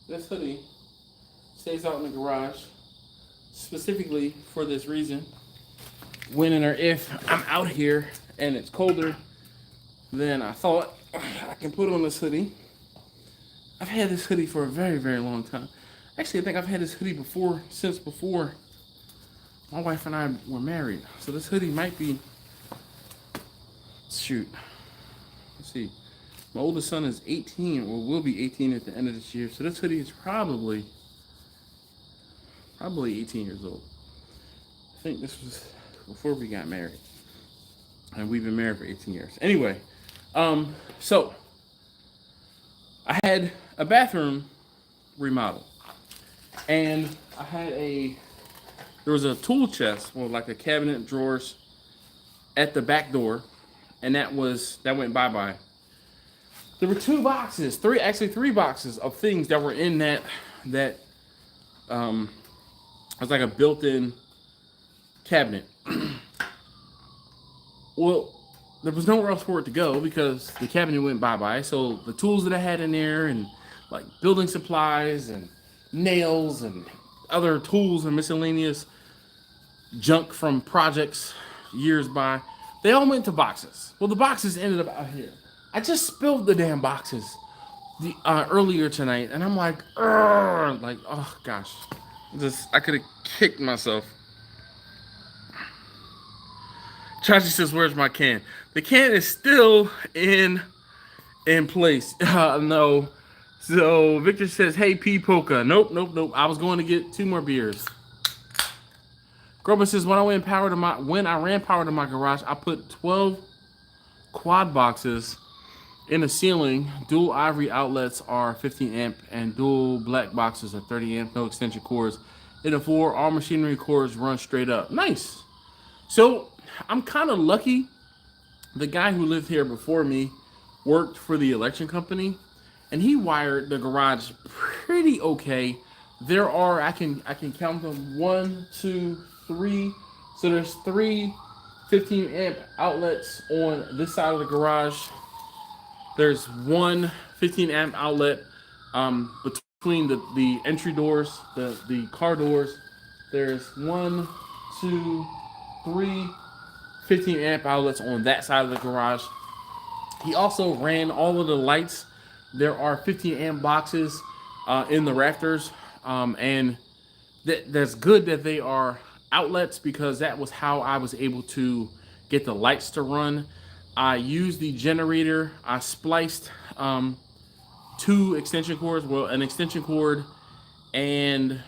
this hoodie stays out in the garage specifically for this reason. When and or if I'm out here and it's colder than I thought, I can put on this hoodie. I've had this hoodie for a very, very long time. Actually, I think I've had this hoodie since before my wife and I were married. So this hoodie might be, shoot, let's see. My oldest son is 18, or will be 18 at the end of this year. So this hoodie is probably 18 years old. I think this was before we got married. And we've been married for 18 years. Anyway, so I had a bathroom remodel. And I had there was a tool chest, well, like a cabinet of drawers at the back door. And that went bye-bye. There were 2 boxes, 3 boxes of things that were in that it was like a built-in cabinet. Well, there was nowhere else for it to go because the cabinet went bye-bye. So the tools that I had in there and like building supplies and nails and other tools and miscellaneous junk from projects years by, they all went to boxes. Well, the boxes ended up out here. I just spilled the damn boxes earlier tonight, and I'm like, oh gosh, I could have kicked myself. Chachi says, "Where's my can?" The can is still in place. No. So Victor says, "Hey, P Polka." Nope. I was going to get 2 more beers. Grumpus says, when I ran power to my garage, I put 12 quad boxes in the ceiling. Dual ivory outlets are 15 amp and dual black boxes are 30 amp, no extension cords. In the floor, all machinery cords run straight up. Nice. So I'm kind of lucky. The guy who lived here before me worked for the election company, and he wired the garage pretty okay. There are, I can count them, 1, 2, 3. So there's 3 15 amp outlets on this side of the garage. There's 1 15 amp outlet between the entry doors, the car doors. There's 1, 2, 3 15 amp outlets on that side of the garage. He also ran all of the lights. There are 15 amp boxes in the rafters, and that's good that they are outlets, because that was how I was able to get the lights to run. I used the generator. I spliced 2 extension cords, well, an extension cord and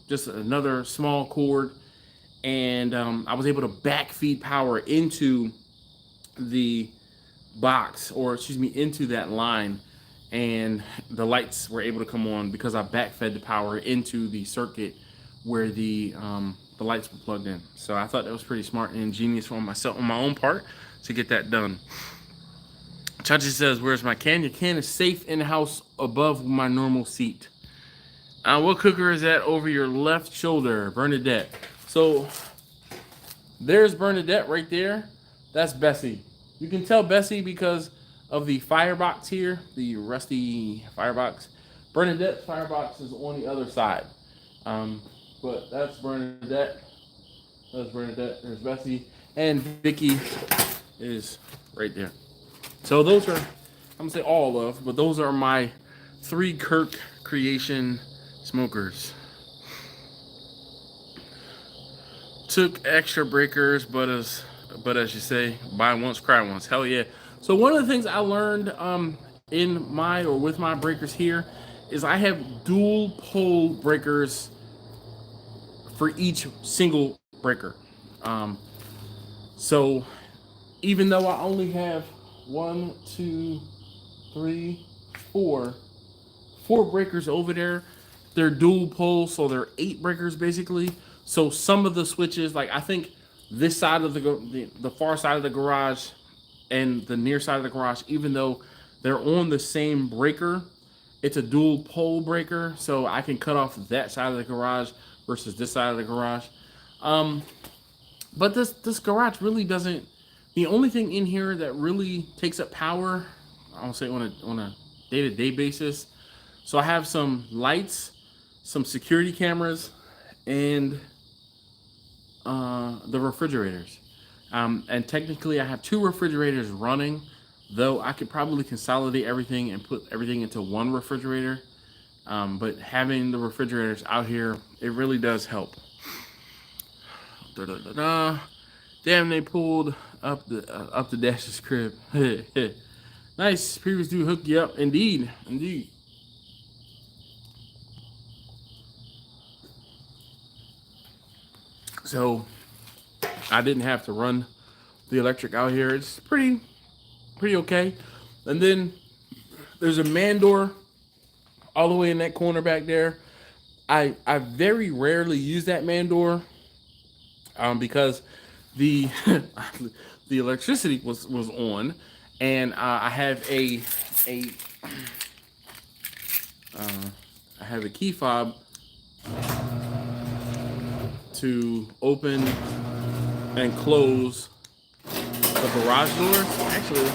just another small cord, and I was able to backfeed power into the box, or excuse me, into that line, and the lights were able to come on because I backfed the power into the circuit where the lights were plugged in. So I thought that was pretty smart and ingenious on myself, on my own part, to get that done. Chachi says, where's my can? Your can is safe in the house above my normal seat. What cooker is that over your left shoulder? Bernadette. So there's Bernadette right there. That's Bessie. You can tell Bessie because of the firebox here, the rusty firebox. Bernadette's firebox is on the other side. But that's Bernadette. That's Bernadette. There's Bessie. And Vicky is right there. So those are, I'm going to say all of, but those are my 3 Kirk Creation smokers. Took extra breakers, but as you say, buy once, cry once. Hell yeah. So one of the things I learned with my breakers here is I have dual pole breakers for each single breaker. So even though I only have 1, 2, 3, 4 breakers over there, they're dual pole, so they're 8 breakers basically. So some of the switches, like I think this side of the far side of the garage and the near side of the garage, even though they're on the same breaker, it's a dual pole breaker, so I can cut off that side of the garage versus this side of the garage. But this garage really doesn't. The only thing in here that really takes up power, I don't say on a day-to-day basis. So I have some lights, some security cameras, and the refrigerators. And technically I have 2 refrigerators running, though I could probably consolidate everything and put everything into one refrigerator. But having the refrigerators out here, it really does help. Damn, they pulled up the Dash's crib. Nice. Previous dude hooked you up. Indeed. Indeed. So I didn't have to run the electric out here. It's pretty okay. And then there's a man door all the way in that corner back there. I very rarely use that man door because the the electricity was on, and I have a key fob to open and close the garage doors. Actually,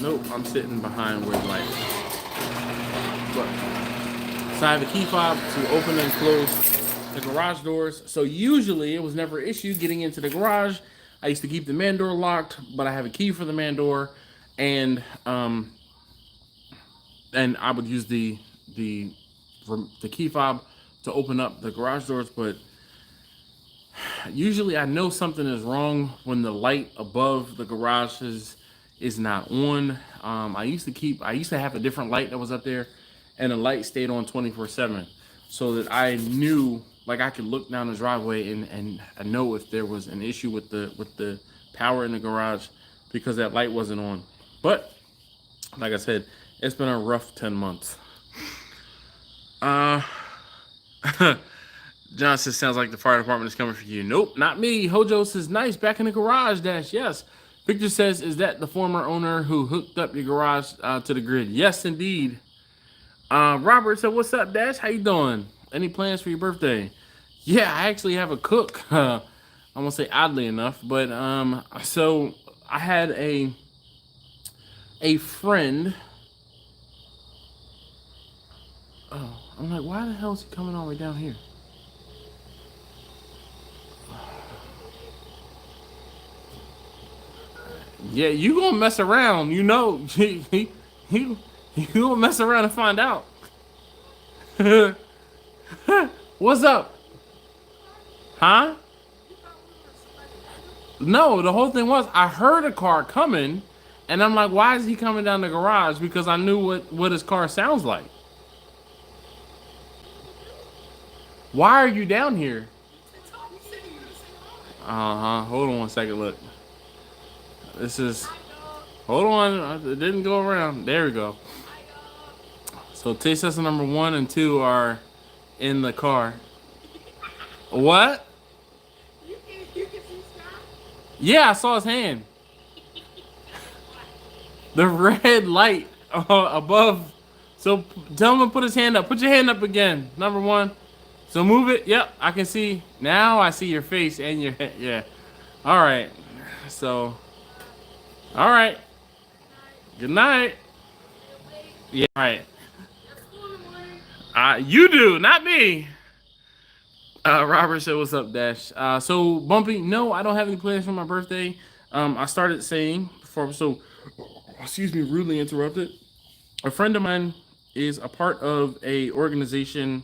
nope, I'm sitting behind where the light is. But, so I have a key fob to open and close the garage doors. So usually it was never an issue getting into the garage. I used to keep the man door locked, but I have a key for the man door, and I would use the key fob to open up the garage doors. But usually I know something is wrong when the light above the garage is not on. I used to have a different light that was up there, and the light stayed on 24/7, so that I knew like I could look down the driveway and I know if there was an issue with the power in the garage because that light wasn't on. But like I said, it's been a rough 10 months. John says, sounds like the fire department is coming for you. Nope, not me. Hojo says, nice, back in the garage, Dash. Yes. Victor says, is that the former owner who hooked up your garage to the grid? Yes, indeed. Robert said, what's up, Dash? How you doing? Any plans for your birthday? Yeah, I actually have a cook. I'm gonna say oddly enough, but so I had a friend. Oh, I'm like, why the hell is he coming all the way down here? Yeah, you gonna mess around, you know. You gonna mess around and find out. What's up? Huh? No, the whole thing was I heard a car coming, and I'm like, why is he coming down the garage? Because I knew what his car sounds like. Why are you down here? Hold on one second. Look, this is. Hold on, it didn't go around. There we go. So taste test number 1 and 2 are in the car. What? Yeah, I saw his hand. The red light above. So tell him to put his hand up. Put your hand up again. Number 1. So move it. Yep, I can see. Now I see your face and your head. Yeah. All right. So. All right. Good night. Yeah. All right. You do, not me. Robert said, what's up, Dash? So, Bumpy, no, I don't have any plans for my birthday. I started saying before, so, excuse me, rudely interrupted. A friend of mine is a part of a organization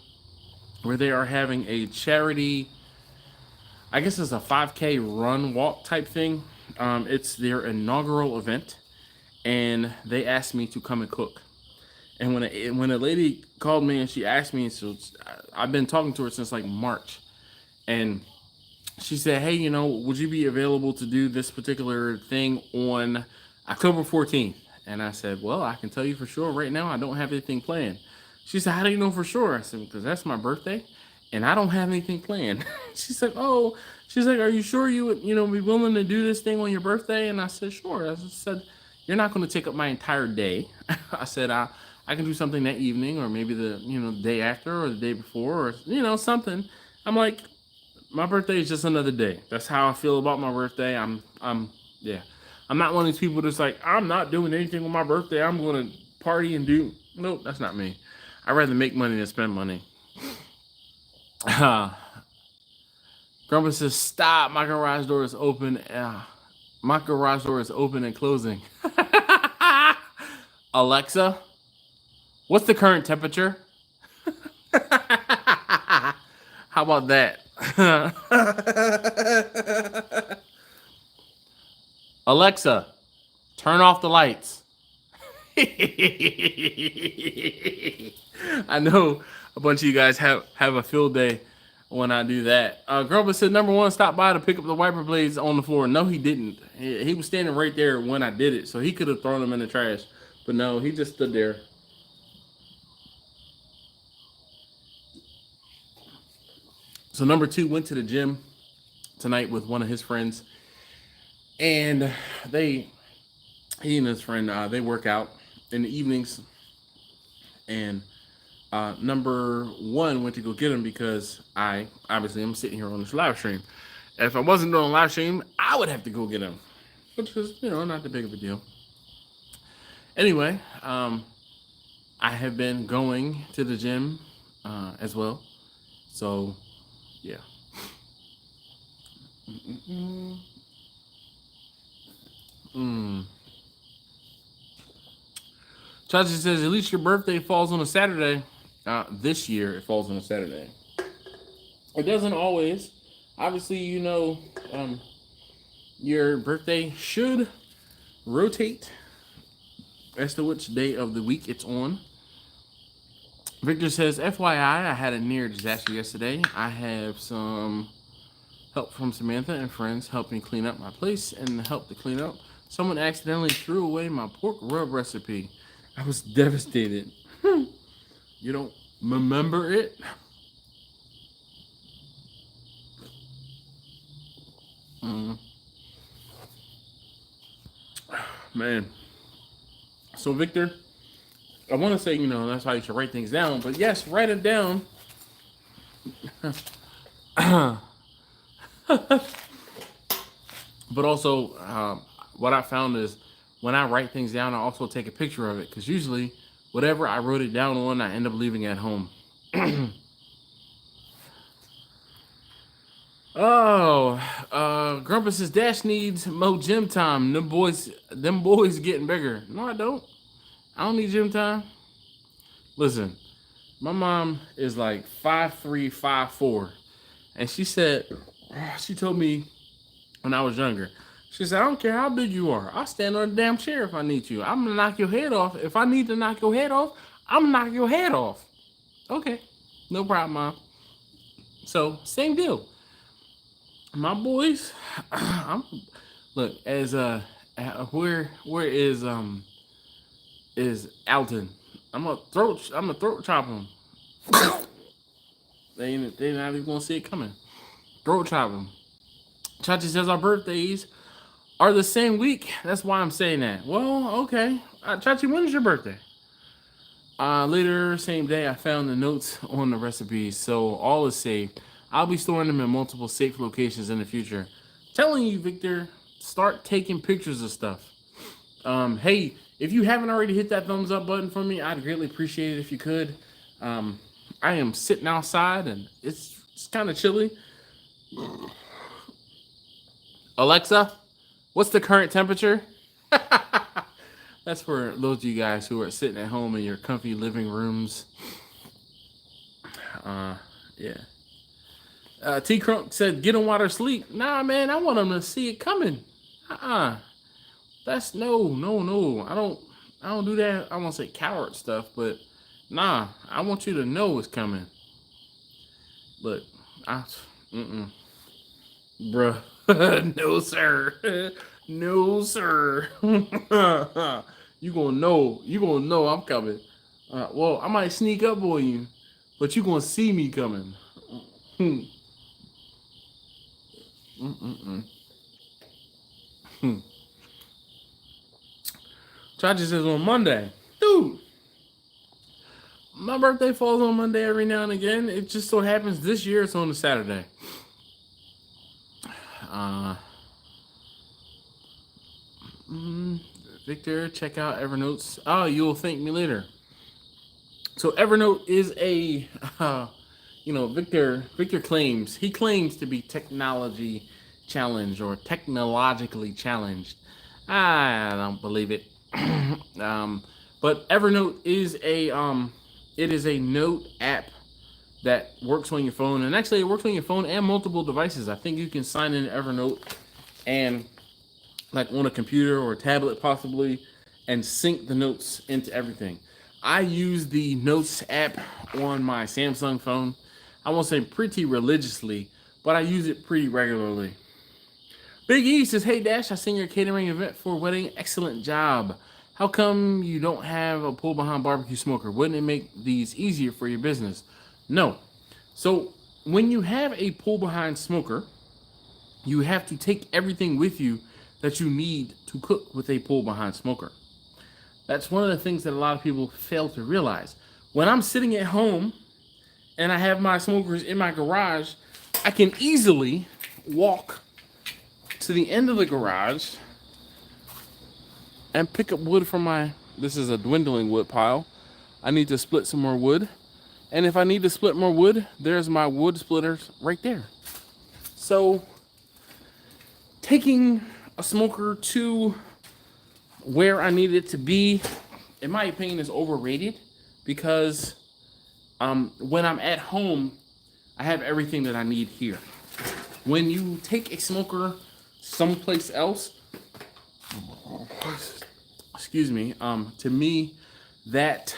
where they are having a charity, I guess it's a 5K run walk type thing. It's their inaugural event, and they asked me to come and cook. And when a lady called me and she asked me, so I've been talking to her since like March, and she said, hey, you know, would you be available to do this particular thing on October 14th? And I said, well, I can tell you for sure right now, I don't have anything planned. She said, how do you know for sure? I said, because that's my birthday and I don't have anything planned. She said, oh, she's like, are you sure you would, be willing to do this thing on your birthday? And I said, sure. I said, you're not going to take up my entire day. I said, I can do something that evening or maybe the day after or the day before or, something. I'm like, my birthday is just another day. That's how I feel about my birthday. I'm not one of these people that's like, I'm not doing anything on my birthday. I'm going to party and do. Nope, that's not me. I'd rather make money than spend money. Grumpus says, stop. My garage door is open. My garage door is open and closing. Alexa, what's the current temperature? How about that? Alexa, turn off the lights. I know a bunch of you guys have a field day when I do that. Grumpus said, number 1, stop by to pick up the wiper blades on the floor. No, he didn't. He was standing right there when I did it, so he could have thrown them in the trash. But no, he just stood there. So number 2 went to the gym tonight with one of his friends. And he and his friend, they work out in the evenings. And number 1 went to go get him because I'm sitting here on this live stream. If I wasn't doing a live stream, I would have to go get him, which is, not that big of a deal. Anyway, I have been going to the gym as well. So, yeah. Chachi says, at least your birthday falls on a Saturday. This year, it falls on a Saturday. It doesn't always. Obviously, your birthday should rotate as to which day of the week it's on. Victor says, FYI, I had a near disaster yesterday. I have some help from Samantha and friends helped me clean up my place, and help to clean up, someone accidentally threw away my pork rub recipe. I was devastated. You don't remember it? Man. So Victor, I want to say, that's how you should write things down. But yes, write it down. But also, what I found is when I write things down, I also take a picture of it. Because usually, whatever I wrote it down on, I end up leaving at home. Oh, Grumpus' dash needs more gym time. Them boys getting bigger. No, I don't. I don't need gym time. Listen, my mom is like 5'3", 5'4", and she told me when I was younger. She said, I don't care how big you are. I'll stand on a damn chair if I need you. I'm gonna knock your head off. If I need to knock your head off, I'm gonna knock your head off. Okay, no problem, Mom. So same deal. My boys, look as where is Alton? I'm gonna throat chop him. They not even gonna see it coming. Throat chop him. Chachi says our birthdays are the same week. That's why I'm saying that. Well, okay. Chachi, when is your birthday? Later, same day, I found the notes on the recipes, so all is saved. I'll be storing them in multiple safe locations in the future. Telling you, Victor, start taking pictures of stuff. Hey, if you haven't already hit that thumbs up button for me, I'd greatly appreciate it if you could. I am sitting outside and it's kind of chilly. Alexa, what's the current temperature? That's for those of you guys who are sitting at home in your comfy living rooms. Yeah. T Crunk said, get in water, sleep. Nah, man, I want them to see it coming. That's no. I don't do that. I won't say coward stuff, but nah, I want you to know it's coming. Look, bruh, no sir, no sir. You gonna know I'm coming. Well, I might sneak up on you, but you gonna see me coming. Chachi says on Monday. Dude, my birthday falls on Monday every now and again. It just so happens this year it's on a Saturday. Victor, check out Evernote's. Oh, you'll thank me later. So Evernote is a, Victor claims to be technology challenged or technologically challenged. I don't believe it. But Evernote is a note app that works on your phone, and actually it works on your phone and multiple devices. I think you can sign in Evernote and like on a computer or a tablet possibly, and sync the notes into everything. I use the Notes app on my Samsung phone. I won't say pretty religiously, but I use it pretty regularly. Big E says, hey Dash, I seen your catering event for a wedding. Excellent job. How come you don't have a pull behind barbecue smoker? Wouldn't it make these easier for your business? No. So when you have a pull behind smoker, you have to take everything with you that you need to cook with a pull behind smoker. That's one of the things that a lot of people fail to realize. When I'm sitting at home and I have my smokers in my garage, I can easily walk to the end of the garage and pick up wood from this is a dwindling wood pile. I need to split some more wood. And if I need to split more wood, there's my wood splitters right there. So taking a smoker to where I need it to be, in my opinion, is overrated because when I'm at home, I have everything that I need here. When you take a smoker someplace else, excuse me, to me, that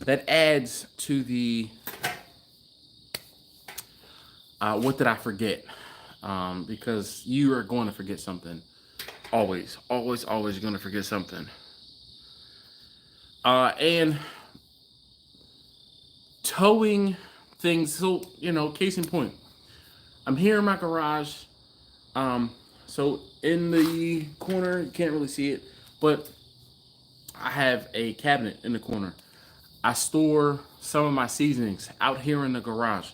that adds to the what did I forget? Because you are going to forget something. Always, always, always going to forget something. And towing things. So, you know, case in point, I'm here in my garage. So in the corner, you can't really see it, but I have a cabinet in the corner. I store some of my seasonings out here in the garage.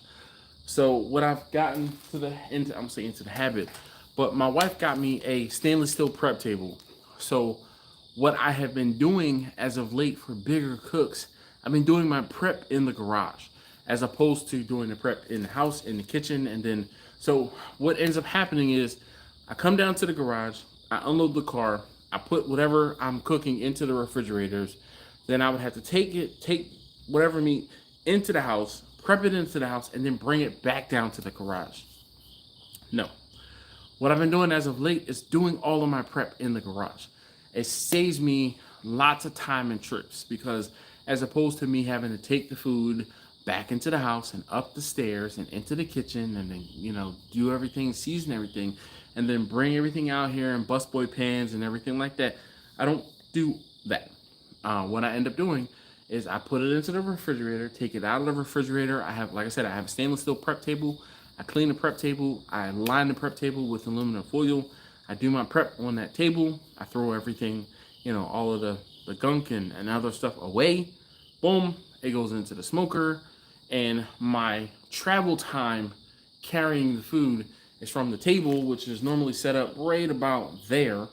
So what I've gotten to the into, I'm saying into the habit, but my wife got me a stainless steel prep table. So what I have been doing as of late for bigger cooks, I've been doing my prep in the garage as opposed to doing the prep in the house, in the kitchen, and then so what ends up happening is I come down to the garage, I unload the car, I put whatever I'm cooking into the refrigerators, then I would have to take whatever meat into the house, prep it into the house, and then bring it back down to the garage. No. What I've been doing as of late is doing all of my prep in the garage. It saves me lots of time and trips because as opposed to me having to take the food back into the house and up the stairs and into the kitchen and then, you know, do everything, season everything, and then bring everything out here in busboy pans and everything like that, I don't do that. What I end up doing is I put it into the refrigerator, take it out of the refrigerator. I have, like I said, I have a stainless steel prep table. I clean the prep table. I line the prep table with aluminum foil. I do my prep on that table. I throw everything, you know, all of the gunk and other stuff away. Boom, it goes into the smoker. And my travel time carrying the food is from the table, which is normally set up right about there,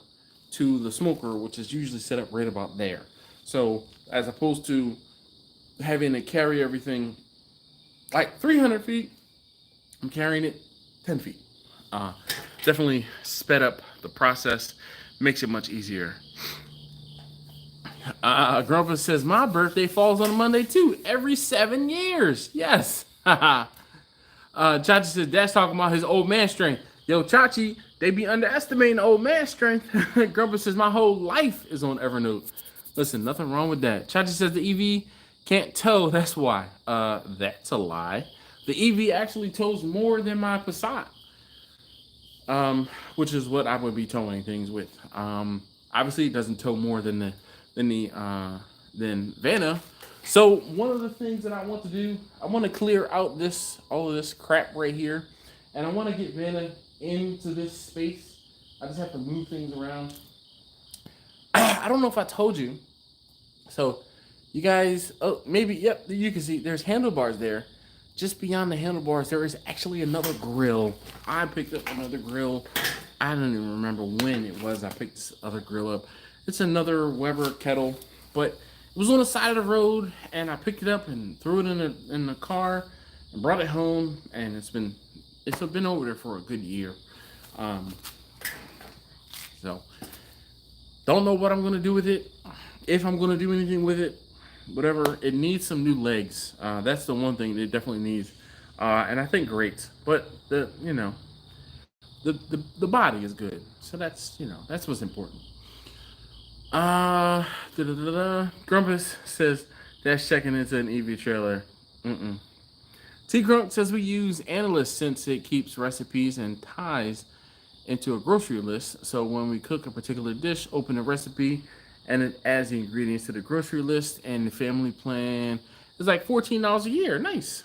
to the smoker, which is usually set up right about there. So as opposed to having to carry everything like 300 feet, I'm carrying it 10 feet. Definitely sped up the process, makes it much easier. Grumpus says, my birthday falls on a Monday too, every 7 years. Yes. Chachi says, Dad's talking about his old man strength. Yo, Chachi, they be underestimating the old man strength. Grumpus says, my whole life is on Evernote. Listen, nothing wrong with that. Chachi says the EV can't tow, that's why. That's a lie. The EV actually tows more than my Passat, which is what I would be towing things with. Obviously, it doesn't tow more than Vanna. So one of the things that I want to do, I want to clear out all of this crap right here, and I want to get Vanna into this space. I just have to move things around. I don't know if I told you. So you guys, oh, maybe, yep, you can see there's handlebars there. Just beyond the handlebars, there is actually another grill. I picked up another grill. I don't even remember when it was I picked this other grill up. It's another Weber kettle, but it was on the side of the road, and I picked it up and threw it in the car and brought it home, and it's been over there for a good year. So don't know what I'm gonna do with it, if I'm gonna do anything with it. Whatever, it needs some new legs. That's the one thing it definitely needs, and I think grates. But the body is good, so that's that's what's important. Grumpus says that's checking into an EV trailer. T Grump says we use Analyst since it keeps recipes and ties into a grocery list. So when we cook a particular dish, open a recipe, and it adds the ingredients to the grocery list, and the family plan is like $14 a year. Nice.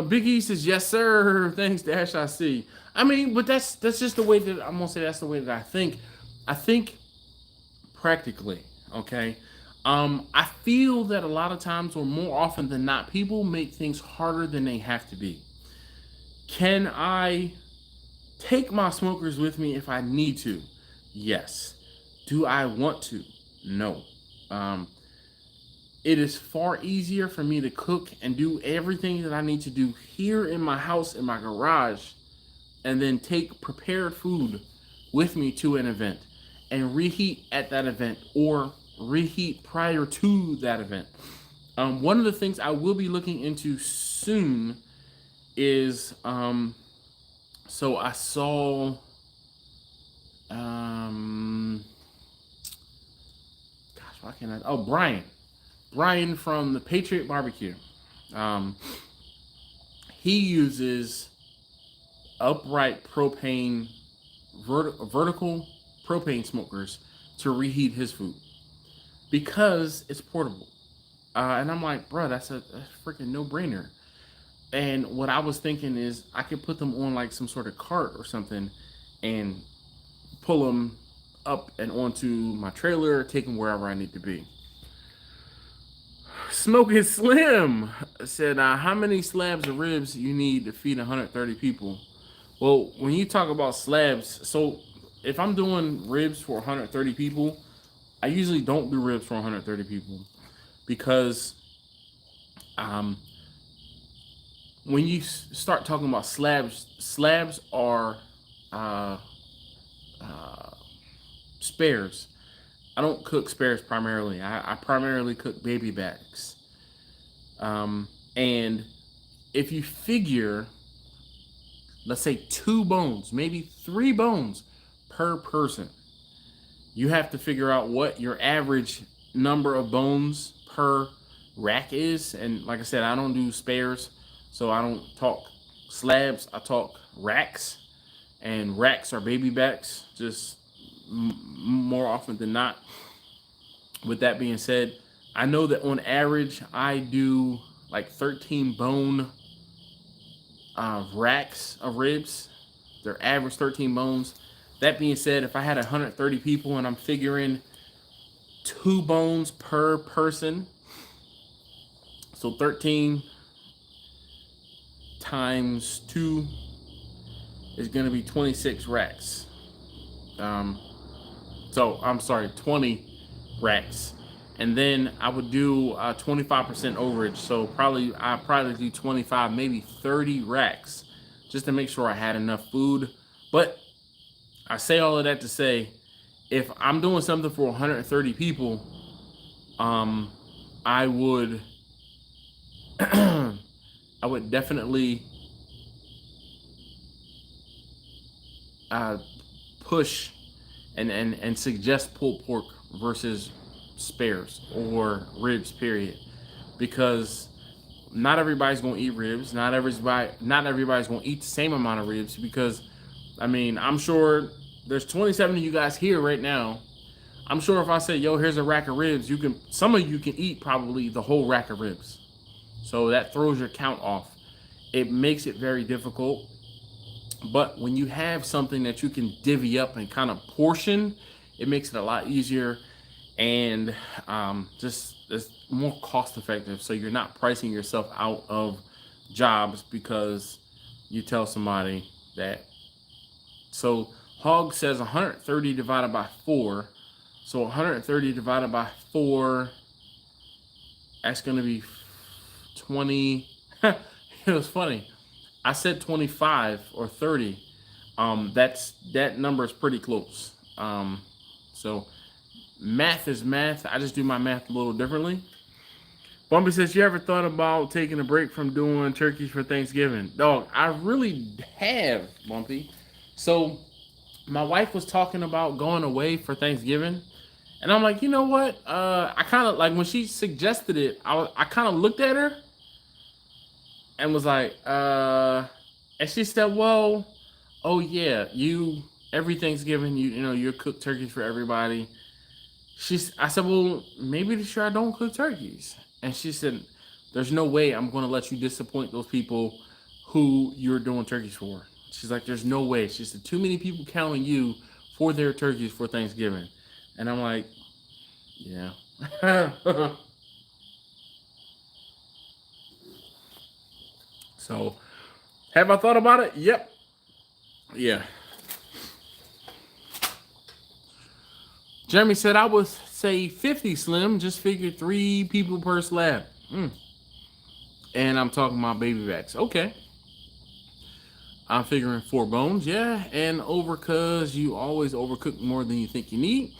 Big E says yes, sir. Thanks, Dash. I see. I mean, but that's just the way that I'm gonna say. That's the way that I think. I think practically. Okay. I feel that a lot of times, or more often than not, people make things harder than they have to be. Can I take my smokers with me if I need to? Yes. Do I want to? No. It is far easier for me to cook and do everything that I need to do here in my house, in my garage, and then take prepared food with me to an event and reheat at that event or reheat prior to that event. One of the things I will be looking into soon is, so I saw, gosh, why can't I? Oh, Brian. Brian from the Patriot Barbecue. He uses upright propane, vertical propane smokers to reheat his food because it's portable. And I'm like, bro, that's a freaking no-brainer. And what I was thinking is I could put them on like some sort of cart or something and pull them up and onto my trailer, take them wherever I need to be. Smoking Slim said, how many slabs of ribs you need to feed 130 people? Well, when you talk about slabs, so if I'm doing ribs for 130 people, I usually don't do ribs for 130 people because when you start talking about slabs are spares. I don't cook spares primarily. I primarily cook baby backs. And if you figure, let's say 2 bones, maybe 3 bones per person, you have to figure out what your average number of bones per rack is. And like I said, I don't do spares, so I don't talk slabs, I talk racks. And racks are baby backs, just more often than not. With that being said, I know that on average I do like 13 bone racks of ribs. They're average 13 bones. That being said, if I had 130 people and I'm figuring 2 bones per person, so 13 times 2 is going to be 26 racks. So I'm sorry, 20 racks. And then I would do 25% overage. So I probably do 25, maybe 30 racks just to make sure I had enough food. But I say all of that to say, if I'm doing something for 130 people, I would I would definitely push and suggest pulled pork versus spares or ribs, period, because not everybody's gonna eat ribs. Not everybody's gonna eat the same amount of ribs, because I mean, I'm sure there's 27 of you guys here right now. I'm sure if I say, yo, here's a rack of ribs, some of you can eat probably the whole rack of ribs. So that throws your count off. It makes it very difficult. But when you have something that you can divvy up and kind of portion, it makes it a lot easier and just it's more cost effective. So you're not pricing yourself out of jobs because you tell somebody that. So Hog says 130 divided by 4. So 130 divided by 4, that's going to be 20. It was funny. I said 25 or 30. That number is pretty close. So math is math. I just do my math a little differently. Bumpy says, you ever thought about taking a break from doing turkeys for Thanksgiving? Dog, I really have, Bumpy. So my wife was talking about going away for Thanksgiving. And I'm like, you know what? I kind of, like, when she suggested it, I kind of looked at her and was like, and she said, well, oh yeah, every Thanksgiving, you cook turkeys for everybody. I said, well, maybe this year I don't cook turkeys. And she said, there's no way I'm going to let you disappoint those people who you're doing turkeys for. She's like, there's no way. She said, too many people count on you for their turkeys for Thanksgiving. And I'm like, yeah. So, have I thought about it? Yep. Yeah. Jeremy said, I would say 50, Slim. Just figured 3 people per slab. And I'm talking about baby backs. Okay. I'm figuring 4 bones. Yeah. And over, because you always overcook more than you think you need.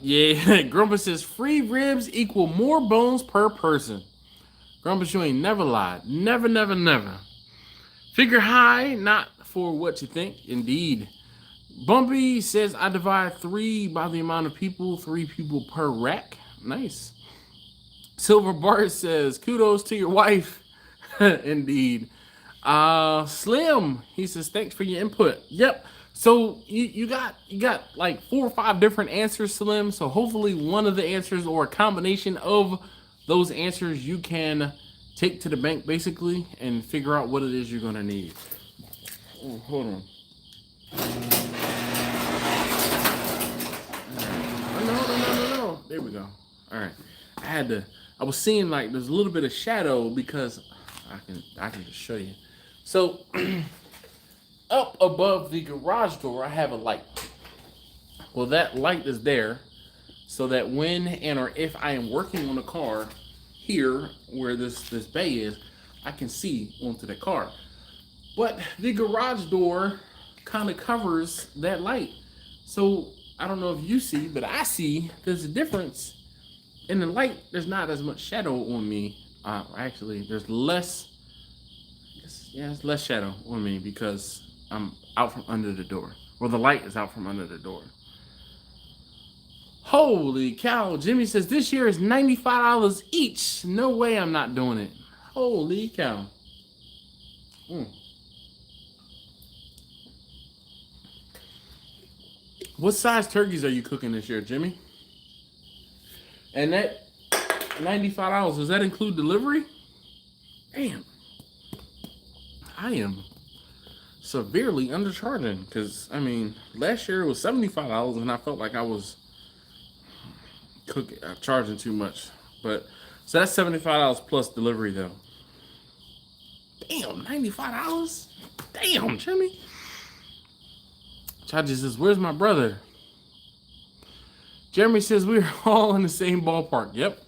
Yeah. Grumpus says, free ribs equal more bones per person. Grumpus, you ain't never lied. Never, never, never. Figure high, not for what you think. Indeed. Bumpy says, I divide 3 by the amount of people, 3 people per rack. Nice. Silver Bart says, kudos to your wife. Indeed. Slim, he says, thanks for your input. Yep. So you got like 4 or 5 different answers, Slim. So hopefully one of the answers or a combination of those answers you can take to the bank basically and figure out what it is you're gonna need. Oh, hold on. No. There we go. All right. I was seeing like there's a little bit of shadow because I can just show you. So up above the garage door, I have a light. Well, that light is there so that when and or if I am working on a car here where this bay is, I can see onto the car. But the garage door kind of covers that light. So I don't know if you see, but I see there's a difference in the light. There's not as much shadow on me. Actually, there's less. Yeah, it's less shadow on me because I'm out from under the door. Well, the light is out from under the door. Holy cow. Jimmy says this year is $95 each. No way I'm not doing it. Holy cow. What size turkeys are you cooking this year, Jimmy? And that $95, does that include delivery? Damn. I am severely undercharging because, I mean, last year it was $75 and I felt like I was charging too much. But, so that's $75 plus delivery though. Damn, $95? Damn, Jimmy. Chachi says, where's my brother? Jeremy says, we're all in the same ballpark. Yep.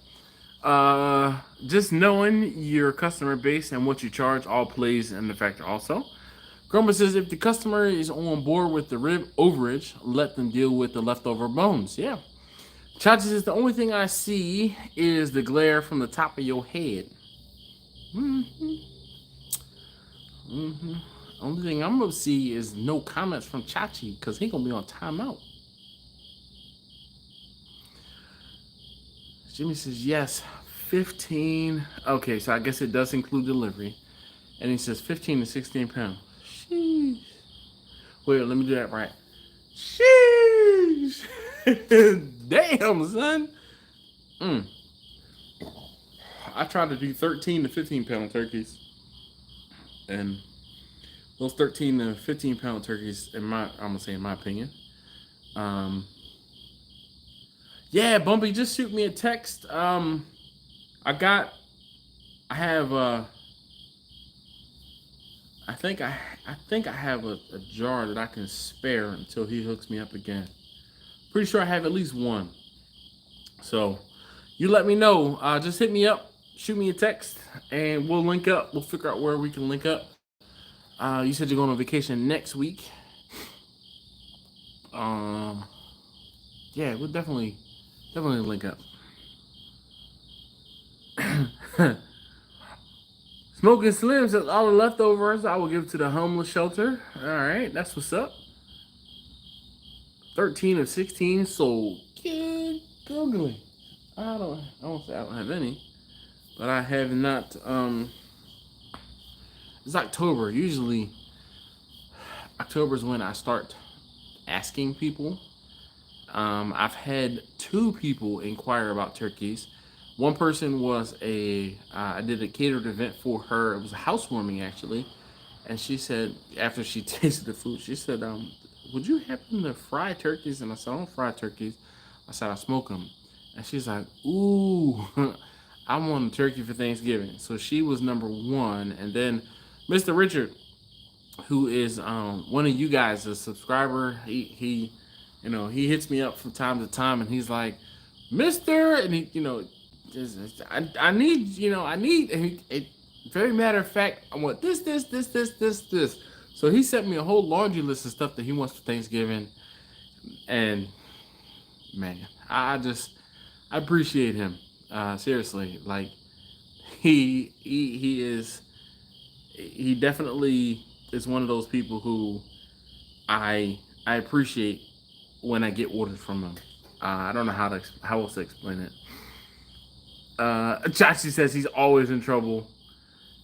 Just knowing your customer base and what you charge all plays in the factor also. Grumpus says, if the customer is on board with the rib overage, let them deal with the leftover bones. Yeah. Chachi says, the only thing I see is the glare from the top of your head. Only thing I'm gonna see is no comments from Chachi because he gonna be on timeout. Jimmy says yes, 15. Okay, so I guess it does include delivery, and he says 15 to 16 pounds. Sheesh. Wait, let me do that right. Sheesh. Damn, son. I tried to do 13 to 15 pound turkeys, and those 13 to 15 pound turkeys, I'm gonna say in my opinion, yeah, Bumpy, just shoot me a text. I think I have a jar that I can spare until he hooks me up again. Pretty sure I have at least one. So you let me know. Just hit me up, shoot me a text, and we'll link up. We'll figure out where we can link up. You said you're going on vacation next week. Yeah, we'll definitely link up. Smoking Slim says all the leftovers I will give to the homeless shelter. All right, that's what's up. 13 of 16 sold. Googly. I don't say I don't have any, but I have not. It's October. Usually, October is when I start asking people. I've had 2 people inquire about turkeys. One person was I did a catered event for her. It was a housewarming actually. And she said, after she tasted the food, she said, would you happen to fry turkeys? And I said, I don't fry turkeys. I said, I smoke them. And she's like, ooh, I want a turkey for Thanksgiving. So she was number 1. And then Mr. Richard, who is one of you guys, a subscriber, he hits me up from time to time and he's like, Mister, and he, I need, very matter of fact, I want this. So he sent me a whole laundry list of stuff that he wants for Thanksgiving. And man, I appreciate him. Seriously, like he definitely is one of those people who I appreciate when I get orders from him. I don't know how else to explain it. Chachi says he's always in trouble.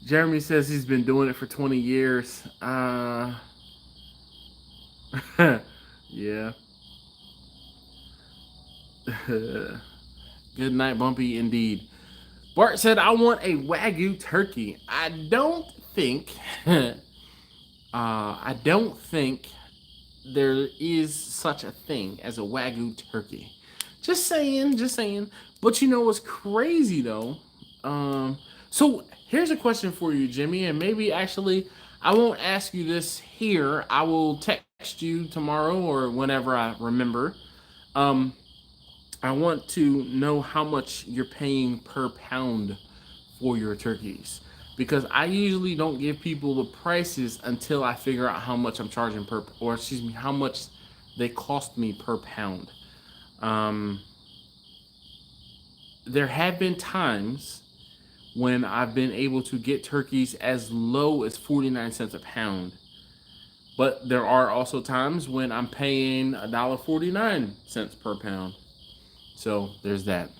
Jeremy says he's been doing it for 20 years. Yeah. Good night, Bumpy, indeed. Bart said, I want a Wagyu turkey. I don't think there is such a thing as a Wagyu turkey. Just saying, just saying. But you know what's crazy though? So here's a question for you, Jimmy, and maybe actually I won't ask you this here. I will text you tomorrow or whenever I remember. Um, I want to know how much you're paying per pound for your turkeys because I usually don't give people the prices until I figure out how much I'm charging per, or excuse me, how much they cost me per pound. Um, there have been times when I've been able to get turkeys as low as 49 cents a pound. But there are also times when I'm paying $1.49 per pound. So there's that.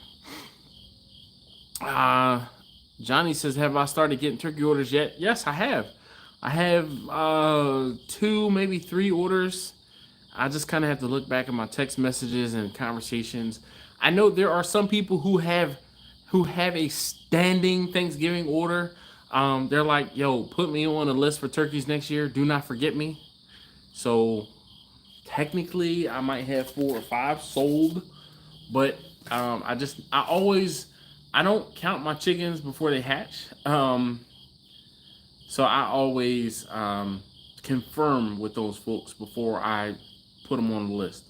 Johnny says, have I started getting turkey orders yet? Yes, I have. I have 2, maybe 3 orders. I just kind of have to look back at my text messages and conversations. I know there are some people who have a standing Thanksgiving order. They're like, yo, put me on a list for turkeys next year. Do not forget me. So technically I might have 4 or 5 sold, but I don't count my chickens before they hatch. So I always confirm with those folks before I put them on the list.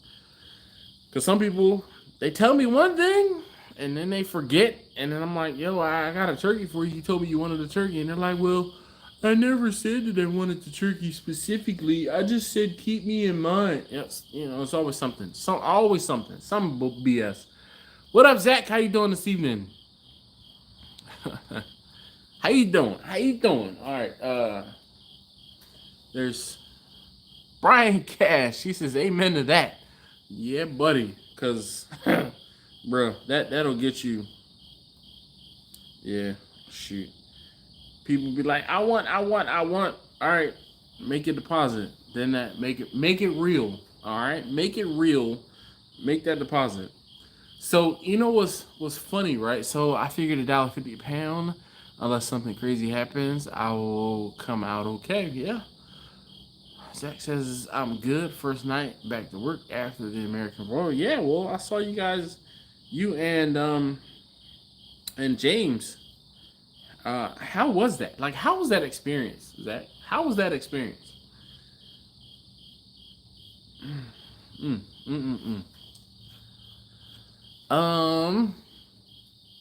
Because some people, they tell me one thing and then they forget, and then I'm like, yo, I got a turkey for you. You told me you wanted a turkey. And they're like, well, I never said that I wanted the turkey specifically. I just said keep me in mind. Yes, you know, it's always something. Always something. Some BS. What up, Zach? How you doing this evening? How you doing? How you doing? All right. There's Brian Cash. He says amen to that. Yeah, buddy. Cause bro, that'll get you. Yeah, shoot. People be like, I want. All right, make a deposit. Then that make it real. All right, make it real. Make that deposit. So you know what's funny, right? So I figured $1.50 a pound. Unless something crazy happens, I will come out okay. Yeah. Zach says I'm good. First night back to work after the American Royal. Yeah, well, I saw you guys, you and James. How was that? Like, how was that experience, Zach? How was that experience?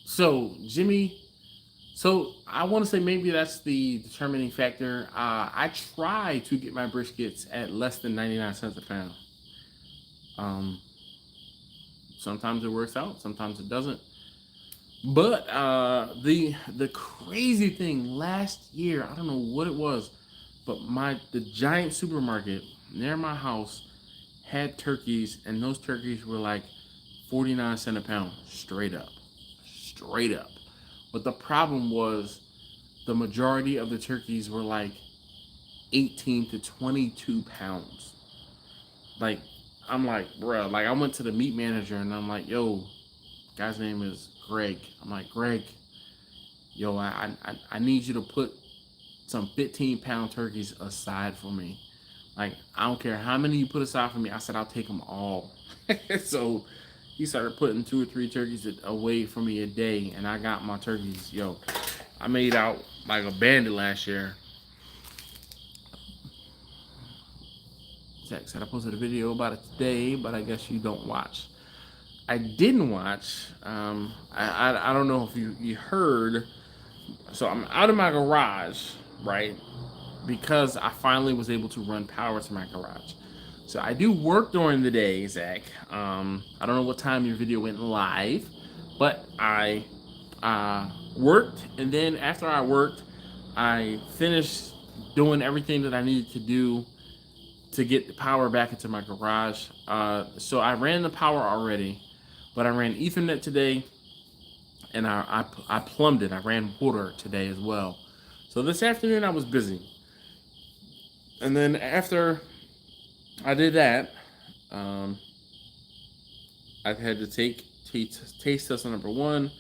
So Jimmy, so I want to say maybe that's the determining factor. I try to get my briskets at less than 99 cents a pound. Sometimes it works out, sometimes it doesn't. But the crazy thing last year, I don't know what it was, but the giant supermarket near my house had turkeys, and those turkeys were like 49 cents a pound, straight up. But the problem was the majority of the turkeys were like 18 to 22 pounds. Like, I'm like, bruh, like I went to the meat manager and I'm like, yo, guy's name is Greg. I'm like, Greg, yo, I need you to put some 15-pound turkeys aside for me. Like, I don't care how many you put aside for me. I said, I'll take them all. So he started putting 2 or 3 turkeys away for me a day, and I got my turkeys. Yo, I made out like a bandit last year. Zach said I posted a video about it today, but I guess you don't watch. I didn't watch. I don't know if you heard. So I'm out of my garage, right? Because I finally was able to run power to my garage. So I do work during the day, Zach. I don't know what time your video went live, but I worked, and then after I worked, I finished doing everything that I needed to do to get the power back into my garage. So I ran the power already, but I ran Ethernet today, and I plumbed it. I ran water today as well. So this afternoon I was busy. And then after I did that, I had to take taste test number 1.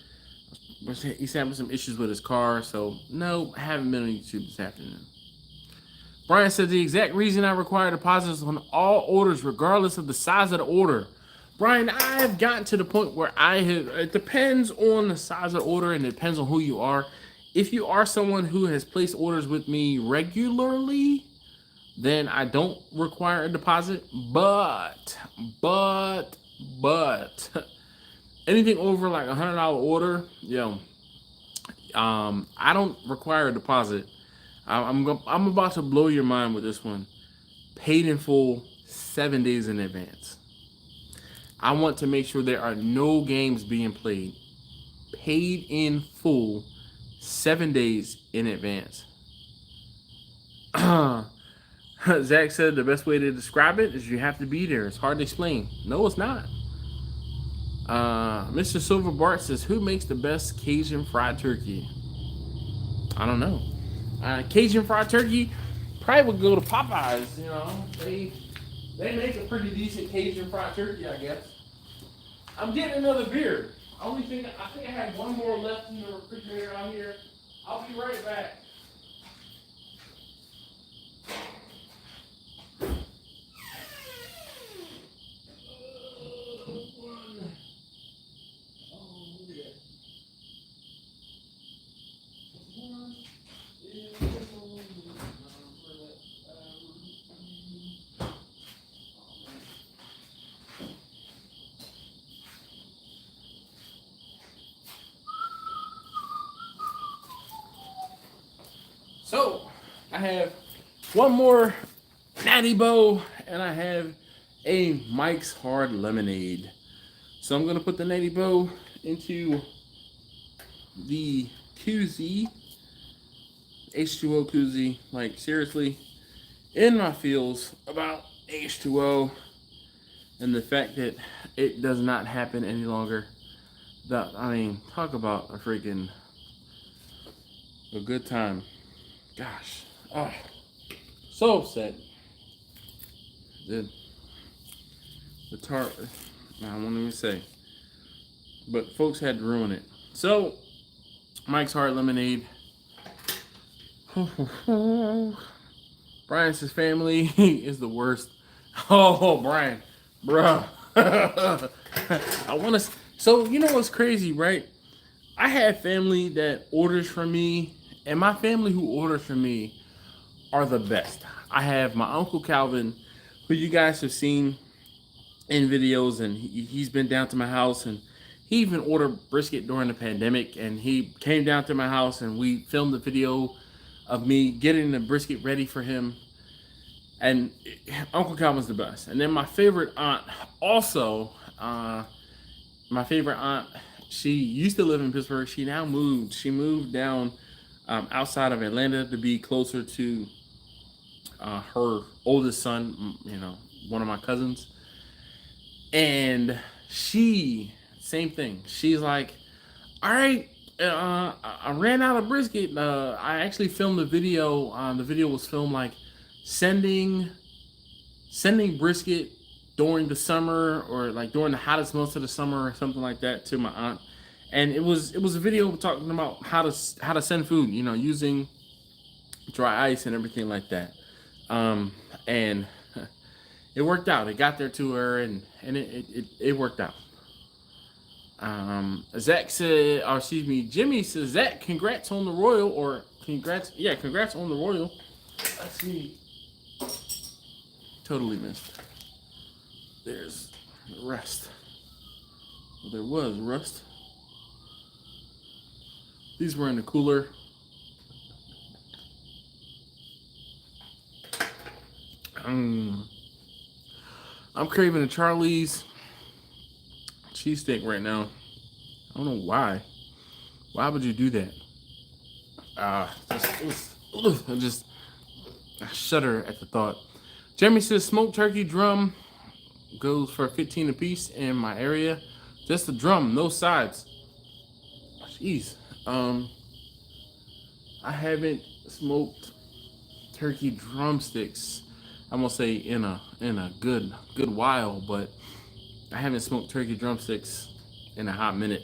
He's having some issues with his car, so no, I haven't been on YouTube this afternoon. Brian said the exact reason I require deposits on all orders, regardless of the size of the order. Brian, I have gotten to the point where it depends on the size of the order and it depends on who you are. If you are someone who has placed orders with me regularly, then I don't require a deposit. But anything over like $100 order, I don't require a deposit. I'm about to blow your mind with this one. Paid in full 7 days in advance. I want to make sure there are no games being played. Paid in full 7 days in advance. Zach said the best way to describe it is you have to be there. It's hard to explain. No, it's not. Mr. Silver Bart says, who makes the best Cajun fried turkey? I don't know. Cajun fried turkey probably would go to Popeyes. You know, they make a pretty decent Cajun fried turkey, I guess. I'm getting another beer. I think I had one more left in the refrigerator out here. I'll be right back. So, I have one more Natty Bow, and I have a Mike's Hard Lemonade. So I'm going to put the Natty Bow into the koozie, H2O koozie, like seriously, in my feels about H2O and the fact that it does not happen any longer. Talk about a freaking a good time. Gosh, so upset. The tart, I won't even say, but folks had to ruin it. So, Mike's Hard Lemonade. Brian's family is the worst. Oh, Brian, bruh. So you know what's crazy, right? I have family that orders from me. And my family who orders from me are the best. I have my Uncle Calvin, who you guys have seen in videos, and he's been down to my house, and he even ordered brisket during the pandemic, and he came down to my house, and we filmed a video of me getting the brisket ready for him. And Uncle Calvin's the best. And then my favorite aunt also, she used to live in Pittsburgh. She now moved. She moved down outside of Atlanta to be closer to her oldest son, one of my cousins. And same thing. She's like, all right, I ran out of brisket. I actually filmed the video. The video was filmed like sending brisket during the summer, or like during the hottest months of the summer or something like that, to my aunt. And it was a video talking about how to send food, using dry ice and everything like that. And it worked out. It got there to her, and it worked out. Zach said, or excuse me, Jimmy says, Zach, congrats on the Royal, or congrats on the Royal. Let's see. Totally missed. There's the rest. Well, there was rust. These were in the cooler. I'm craving a Charlie's cheesesteak right now. I don't know why. Why would you do that? I shudder at the thought. Jeremy says smoked turkey drum goes for $15 a piece in my area. Just the drum, no sides. Jeez. I haven't smoked turkey drumsticks. I'm gonna say in a good while, but I haven't smoked turkey drumsticks in a hot minute.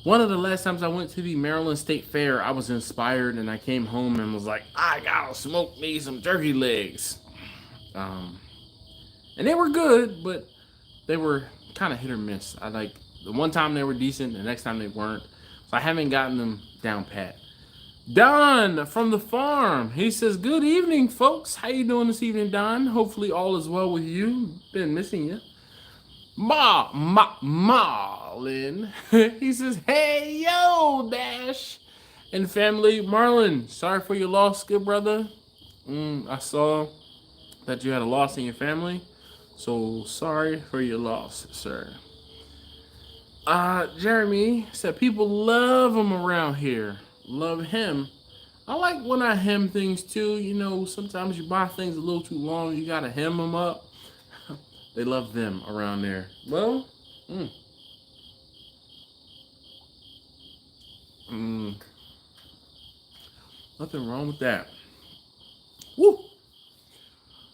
One of the last times I went to the Maryland State Fair, I was inspired and I came home and was like, I gotta smoke me some turkey legs. And they were good, but they were kind of hit or miss. I like the one time they were decent, the next time they weren't. So I haven't gotten them down pat. Don from the farm. He says, good evening, folks. How you doing this evening, Don? Hopefully all is well with you. Been missing you. Marlin. He says, hey, yo, Dash. And family, Marlon, sorry for your loss, good brother. I saw that you had a loss in your family. So sorry for your loss, sir. Jeremy said, people love him around here. Love him. I like when I hem things too. You know, sometimes you buy things a little too long. You gotta hem them up. They love them around there. Well, nothing wrong with that. Woo!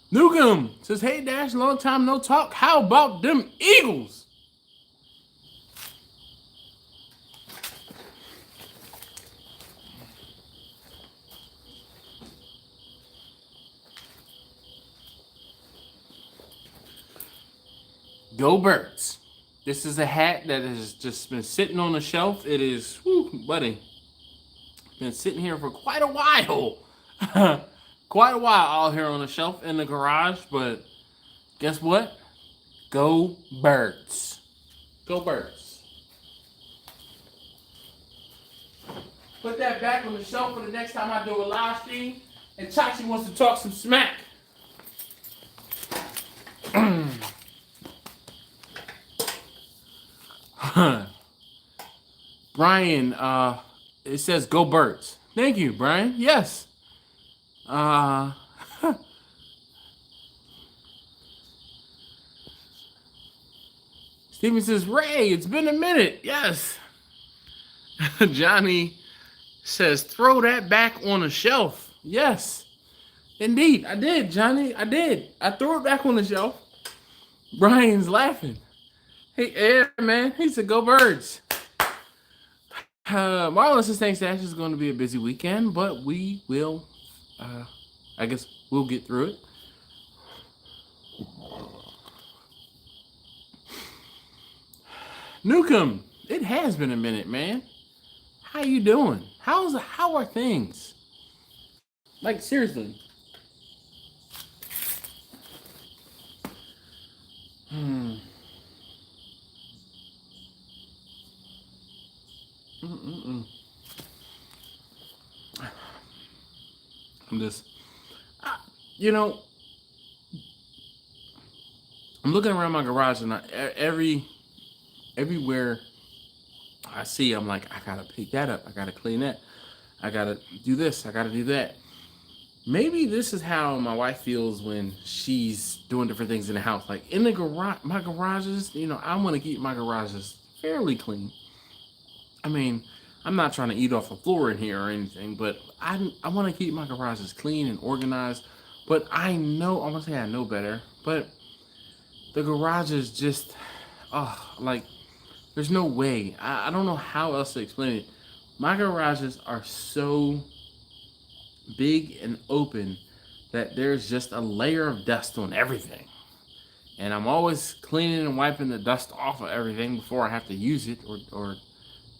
Newcomb says, hey Dash, long time no talk. How about them Eagles? Go Birds. This is a hat that has just been sitting on the shelf. It is, buddy, been sitting here for quite a while. Quite a while out here on the shelf in the garage, but guess what? Go Birds. Go Birds. Put that back on the shelf for the next time I do a live stream and Chachi wants to talk some smack. Brian, it says go Birds. Thank you, Brian. Yes. Steven says, Ray, it's been a minute. Yes. Johnny says, throw that back on the shelf. Yes. Indeed, I did, Johnny. I did. I threw it back on the shelf. Brian's laughing. Hey, yeah, man. He said, go Birds. Marlon says, thanks, Dash. It's going to be a busy weekend, but we will, I guess we'll get through it. Newcomb, it has been a minute, man. How you doing? How are things? Like, seriously. I'm just, you know, I'm looking around my garage and everywhere I see, I'm like, I gotta pick that up. I gotta clean that. I gotta do this. I gotta do that. Maybe this is how my wife feels when she's doing different things in the house. Like in the garage, my garages, you know, I want to keep my garages fairly clean. I mean, I'm not trying to eat off the floor in here or anything, but I want to keep my garages clean and organized. But I know, I'm gonna say I know better, but the garage is just, like, there's no way. I don't know how else to explain it. My garages are so big and open that there's just a layer of dust on everything. And I'm always cleaning and wiping the dust off of everything before I have to use it or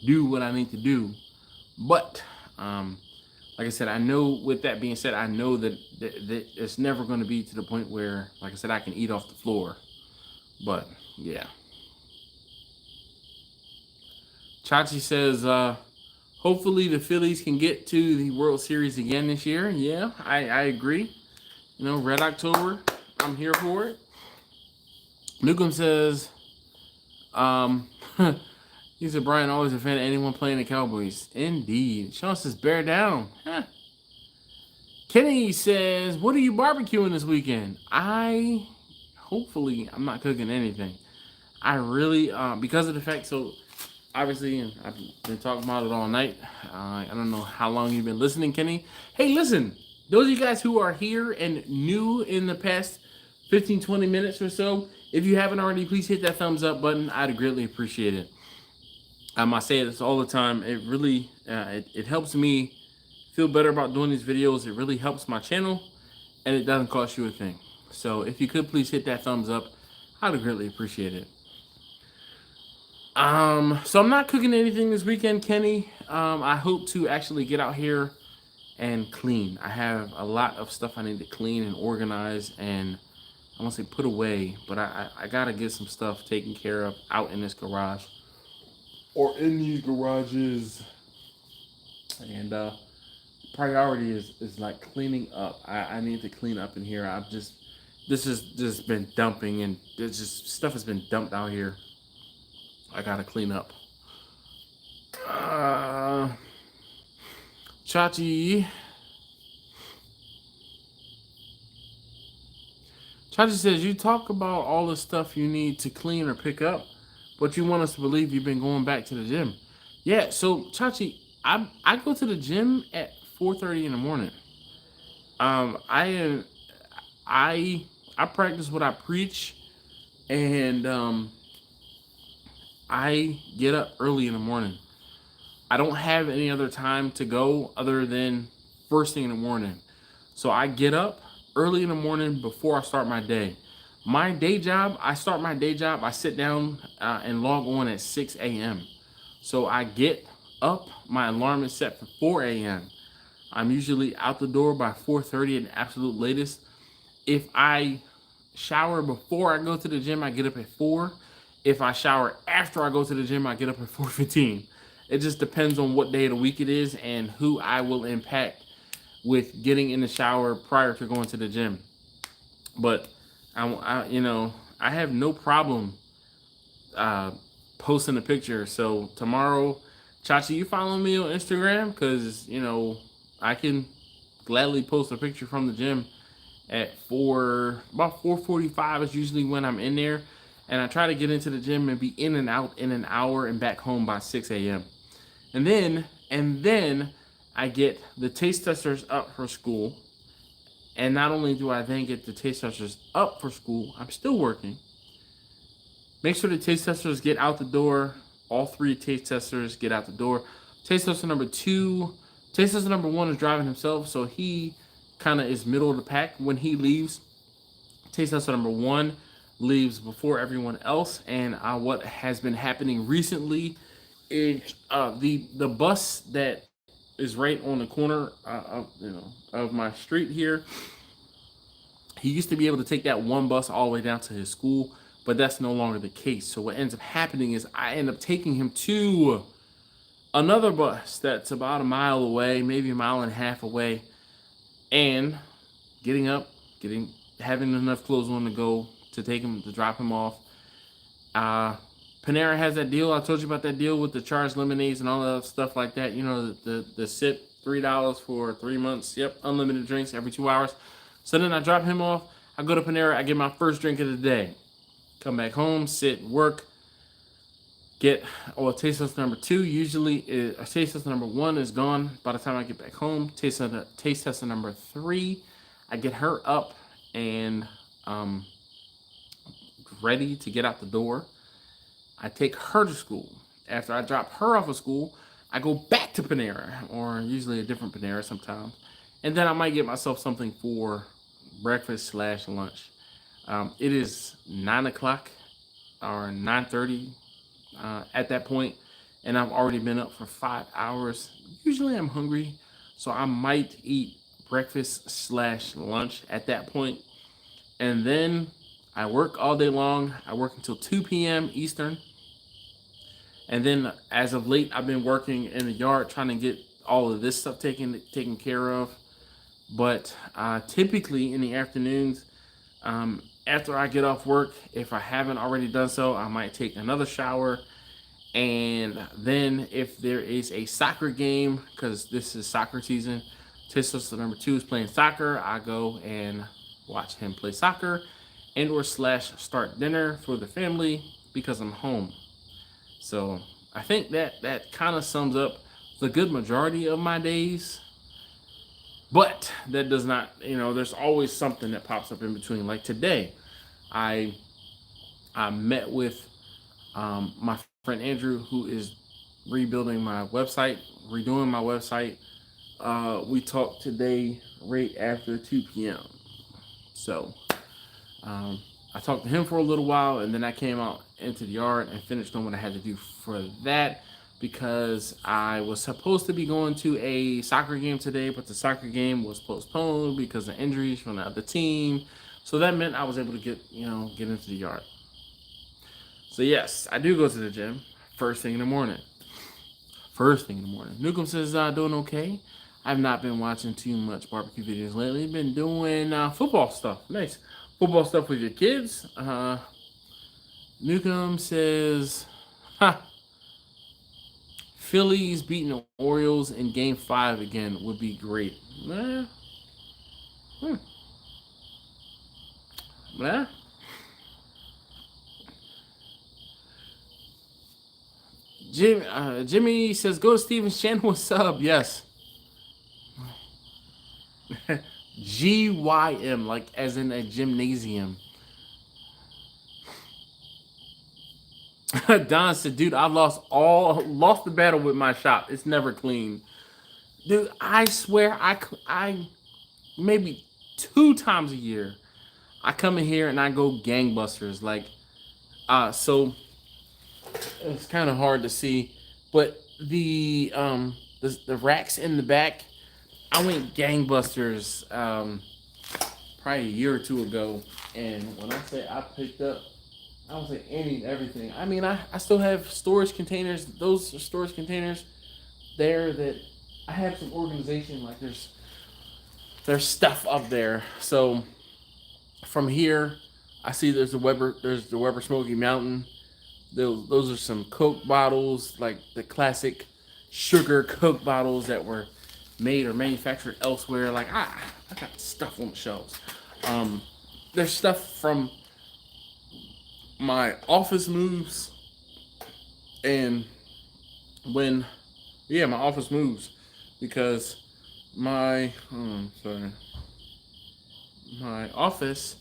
do what I need to do. But like I said, I know, with that being said, I know that it's never going to be to the point where, like I said, I can eat off the floor. But yeah. Chachi says, hopefully the Phillies can get to the World Series again this year. Yeah, I agree. You know, Red October, I'm here for it. Newcomb says, he said, Brian, always a fan of anyone playing the Cowboys. Indeed. Sean says, bear down. Huh. Kenny says, what are you barbecuing this weekend? Hopefully, I'm not cooking anything. I really, because of the fact, so obviously, and I've been talking about it all night. I don't know how long you've been listening, Kenny. Hey, listen, those of you guys who are here and new in the past 15, 20 minutes or so, if you haven't already, please hit that thumbs up button. I'd greatly appreciate it. I say this all the time. It really, it helps me feel better about doing these videos. It really helps my channel, and it doesn't cost you a thing. So if you could please hit that thumbs up, I'd greatly appreciate it. So I'm not cooking anything this weekend, Kenny. I hope to actually get out here and clean. I have a lot of stuff I need to clean and organize, and I won't say put away, but I gotta get some stuff taken care of out in this garage or in these garages. And priority is like cleaning up. I need to clean up in here. This has just been dumping, and there's just stuff has been dumped out here. I gotta clean up. Chachi says, you talk about all the stuff you need to clean or pick up, but you want us to believe you've been going back to the gym. Yeah, so Chachi, I go to the gym at 4:30 in the morning. I practice what I preach, and I get up early in the morning. I don't have any other time to go other than first thing in the morning. So I get up early in the morning before I start my day. My day job, I sit down and log on at 6 a.m. So I get up, my alarm is set for 4 a.m. I'm usually out the door by 4:30 at the absolute latest. If I shower before I go to the gym, I get up at 4. If I shower after I go to the gym, I get up at 4:15. It just depends on what day of the week it is and who I will impact with getting in the shower prior to going to the gym. But I have no problem posting a picture. So tomorrow, Chachi, you follow me on Instagram? Because, I can gladly post a picture from the gym at about 4:45 is usually when I'm in there. And I try to get into the gym and be in and out in an hour and back home by 6 a.m. And then I get the taste testers up for school. And not only do I then get the taste testers up for school, I'm still working. Make sure the taste testers get out the door. All 3 taste testers get out the door. Taste tester number 1 is driving himself, so he kind of is middle of the pack when he leaves. Taste tester number 1 leaves before everyone else, and what has been happening recently is the bus that is right on the corner of my street here. He used to be able to take that one bus all the way down to his school, but that's no longer the case. So what ends up happening is I end up taking him to another bus that's about a mile away, maybe a mile and a half away, and getting up, having enough clothes on to go to take him, to drop him off. Panera has that deal. I told you about that deal with the charged lemonades and all that stuff like that. The sip, $3 for 3 months. Yep, unlimited drinks every 2 hours. So then I drop him off. I go to Panera. I get my first drink of the day. Come back home, sit, work. Get taste test number 2. Usually, taste test number 1 is gone by the time I get back home. Taste test number 3, I get her up and ready to get out the door. I take her to school. After I drop her off of school, I go back to Panera, or usually a different Panera sometimes. And then I might get myself something for breakfast / lunch. It is 9 o'clock or 9:30 at that point, and I've already been up for 5 hours. Usually I'm hungry, so I might eat breakfast / lunch at that point. And then I work all day long. I work until 2 p.m. Eastern. And then as of late, I've been working in the yard trying to get all of this stuff taken care of. But typically in the afternoons, after I get off work, if I haven't already done so, I might take another shower. And then if there is a soccer game, because this is soccer season, taste tester number 2 is playing soccer, I go and watch him play soccer and/or / start dinner for the family because I'm home. So I think that kind of sums up the good majority of my days. But that does not, there's always something that pops up in between. Like today, I met with my friend Andrew, who is rebuilding my website, redoing my website. We talked today right after 2 p.m. So I talked to him for a little while, and then I came out into the yard and finished on what I had to do for that, because I was supposed to be going to a soccer game today, but the soccer game was postponed because of injuries from the other team. So that meant I was able to get into the yard. So yes, I do go to the gym first thing in the morning. Nukem says doing okay. I've not been watching too much barbecue videos lately. Been doing football stuff. Nice. Football stuff with your kids. Nukem says, Phillies beating the Orioles in Game 5 again would be great. Nah. Nah. Jimmy says, go to Steven's channel and sub. Yes. GYM, like as in a gymnasium. Don said, dude, I lost the battle with my shop. It's never clean. Dude, I swear I maybe 2 times a year I come in here and I go gangbusters. Like so it's kind of hard to see, but the racks in the back, I went gangbusters probably a year or 2 ago, and when I say I picked up, I don't say any everything. I mean, I still have storage containers. Those are storage containers there that I have some organization. Like there's stuff up there. So from here, I see there's the Weber Smoky Mountain. Those are some Coke bottles, like the classic sugar Coke bottles that were made or manufactured elsewhere. Like I got stuff on the shelves. There's stuff from my office moves, and my office moves, because my office,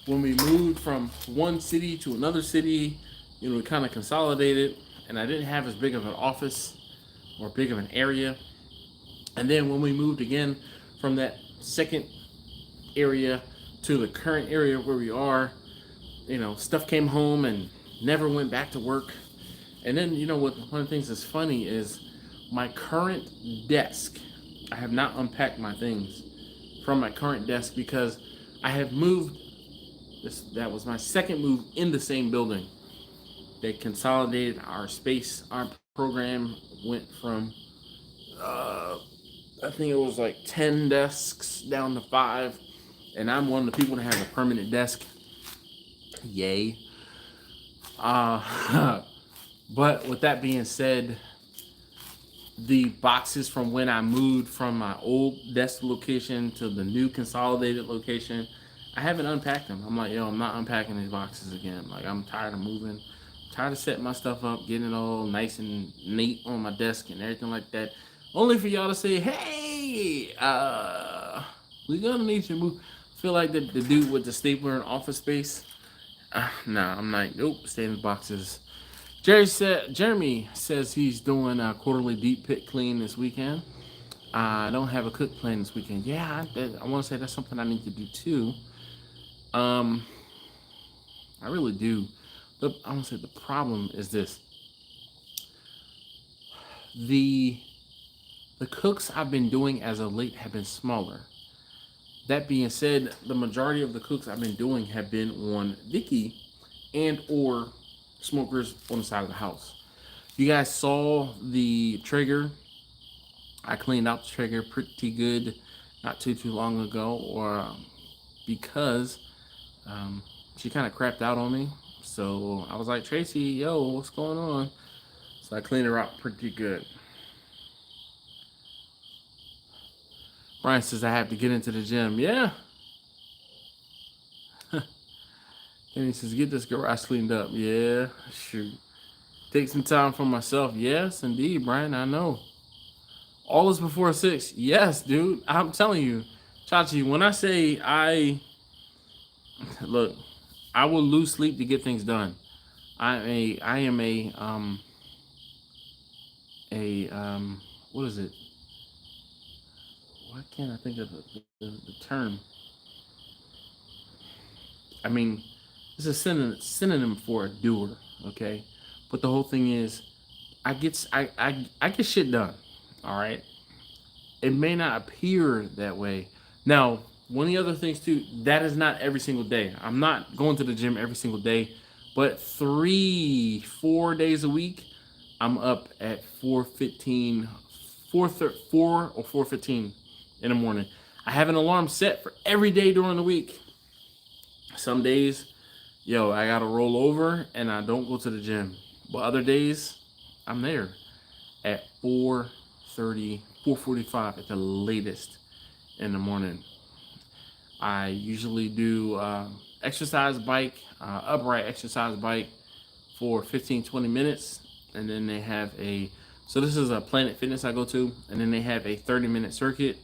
when we moved from one city to another city, we kind of consolidated, and I didn't have as big of an office or big of an area. And then when we moved again from that second area to the current area where we are, stuff came home and never went back to work. And then, one of the things that's funny is my current desk. I have not unpacked my things from my current desk because I have moved. That was my second move in the same building. They consolidated our space. Our program went from, I think it was like 10 desks down to 5. And I'm one of the people that has a permanent desk. Yay. But with that being said, the boxes from when I moved from my old desk location to the new consolidated location, I haven't unpacked them. I'm like, I'm not unpacking these boxes again. Like, I'm tired of moving, tired of setting my stuff up, getting it all nice and neat on my desk and everything like that. Only for y'all to say, hey, we're gonna need you to move. I feel like the dude with the stapler in Office Space. Nah, I'm like, nope, stay in the boxes. Jeremy says he's doing a quarterly deep pit clean this weekend. I don't have a cook plan this weekend. Yeah, I want to say that's something I need to do too. I really do. I want to say the problem is this. The cooks I've been doing as of late have been smaller. That being said, the majority of the cooks I've been doing have been on Vicky and or smokers on the side of the house. You guys saw the trigger. I cleaned out the trigger pretty good not too long ago, or because she kind of crapped out on me. So I was like, Tracy, yo, what's going on? So I cleaned her out pretty good. Brian says I have to get into the gym. Yeah. And he says, get this garage cleaned up. Yeah, shoot. Take some time for myself. Yes, indeed, Brian. I know. All is before 6. Yes, dude. I'm telling you, Chachi. When I say look, I will lose sleep to get things done. I am what is it? Why can't I think of the term? I mean, it's a synonym for a doer, okay? But the whole thing is, I get shit done. All right. It may not appear that way. Now, one of the other things too, that is not every single day. I'm not going to the gym every single day, but 4 days a week, I'm up at 4:15, 4 or 4:15 in the morning. I have an alarm set for every day during the week. Some days, yo, I gotta roll over and I don't go to the gym. But other days, I'm there at 4:30, 4:45 at the latest in the morning. I usually do exercise bike, upright exercise bike for 15-20 minutes. And then they have so this is a Planet Fitness I go to, and then they have a 30-minute circuit.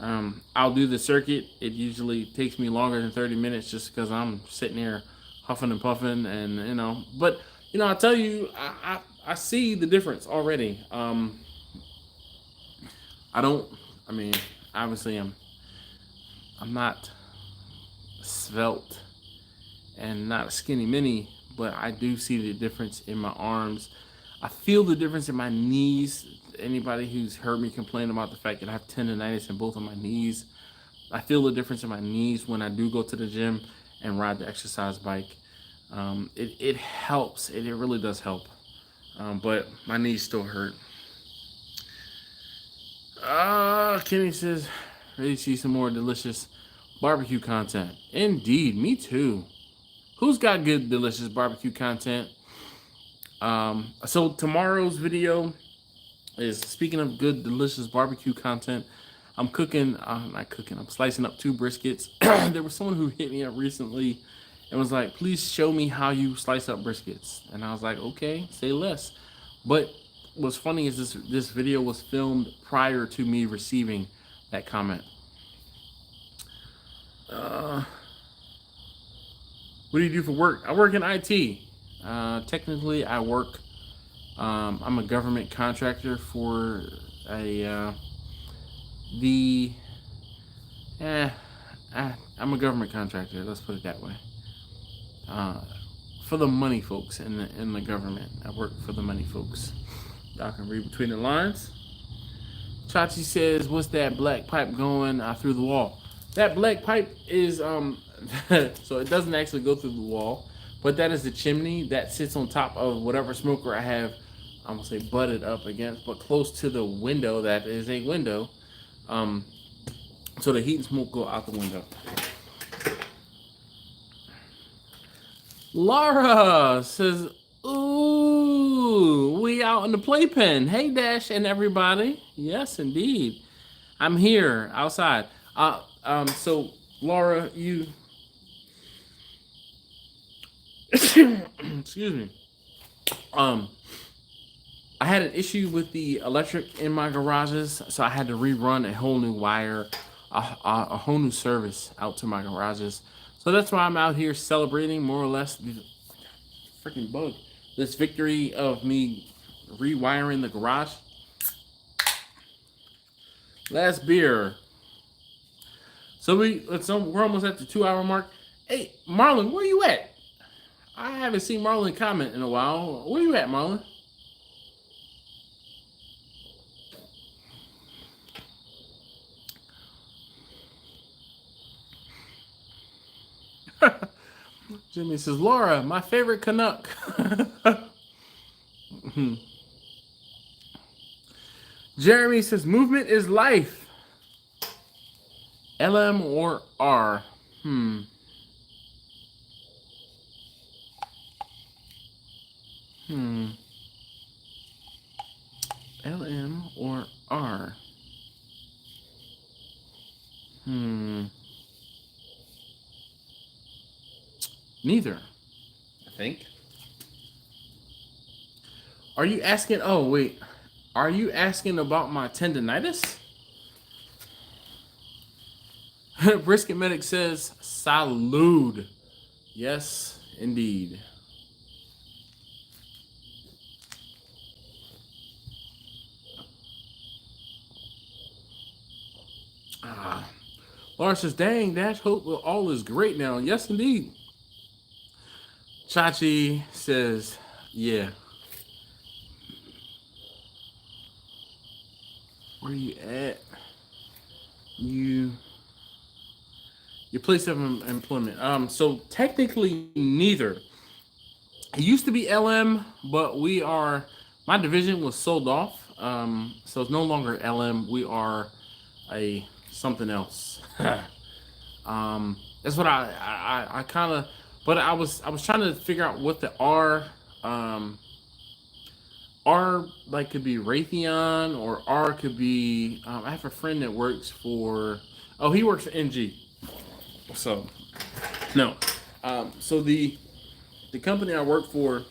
I'll do the circuit. It usually takes me longer than 30 minutes just because I'm sitting there huffing and puffing, and but I tell you, I see the difference already. I mean, obviously I'm not svelte and not a skinny mini, but I do see the difference in my arms. I feel the difference in my knees. Anybody who's heard me complain about the fact that I have tendonitis in both of my knees, I feel the difference in my knees when I do go to the gym and ride the exercise bike. It helps. It really does help. But my knees still hurt. Kenny says, ready to see some more delicious barbecue content. Indeed, me too. Who's got good, delicious barbecue content? So tomorrow's video is, speaking of good, delicious barbecue content, I'm cooking, not cooking, I'm slicing up 2 briskets. There was someone who hit me up recently and was like, please show me how you slice up briskets. And I was like, okay, say less. But what's funny is this video was filmed prior to me receiving that comment. What do you do for work? I work in IT. Technically, I work. I'm a government contractor for I'm a government contractor. Let's put it that way. For the money folks in the government, I work for the money folks. Y'all can read between the lines. Chachi says, "What's that black pipe going through the wall?" That black pipe is so it doesn't actually go through the wall, but that is the chimney that sits on top of whatever smoker I have. I'm gonna say butted up against, but close to the window. That is a window, so the heat and smoke go out the window. Laura says, "Ooh, we out in the playpen." Hey, Dash and everybody. Yes, indeed. I'm here outside. So Laura, you excuse me. I had an issue with the electric in my garages, so I had to rerun a whole new wire, a whole new service out to my garages. So that's why I'm out here celebrating, more or less, the freaking bug, this victory of me rewiring the garage. Last beer. So we're almost at the 2-hour mark. Hey, Marlon, where you at? I haven't seen Marlon comment in a while. Where you at, Marlon? Jimmy says, Laura, my favorite Canuck. Jeremy says, movement is life. LM or R? LM or R? Neither, I think. Are you asking? Oh wait, are you asking about my tendonitis? Brisket Medic says salud. Yes, indeed. Lawrence says, dang, Dash, hope all is great now. Yes, indeed. Chachi says, yeah. Where you at? Your place of employment. So technically neither. It used to be LM, but my division was sold off. So it's no longer LM. We are a something else. That's what I kind of, but I was trying to figure out what the R like could be Raytheon, or R could be. I have a friend that works for. Oh, he works for NG. So no. So the company I work for.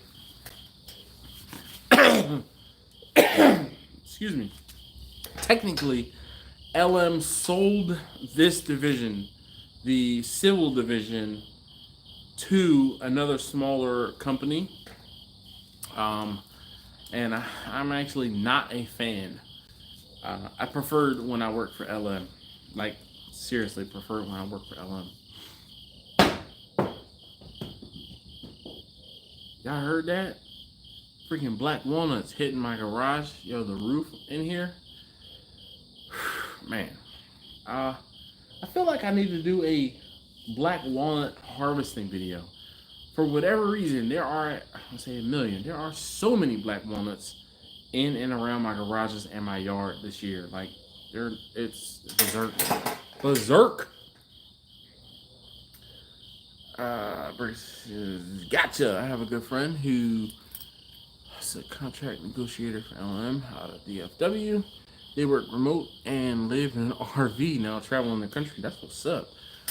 Excuse me. Technically, LM sold this division, the civil division, to another smaller company. And I'm actually not a fan. I preferred when I worked for LM. Like, seriously, preferred when I worked for LM. Y'all heard that? Freaking black walnuts hitting my garage. Yo, the roof in here. Man. I feel like I need to do a black walnut harvesting video. For whatever reason, there are, I'll say a million, there are so many black walnuts in and around my garages and my yard this year. Like, it's berserk. Berserk! Gotcha! I have a good friend who is a contract negotiator for LM out of DFW. They work remote and live in an RV now, traveling the country. That's what's up.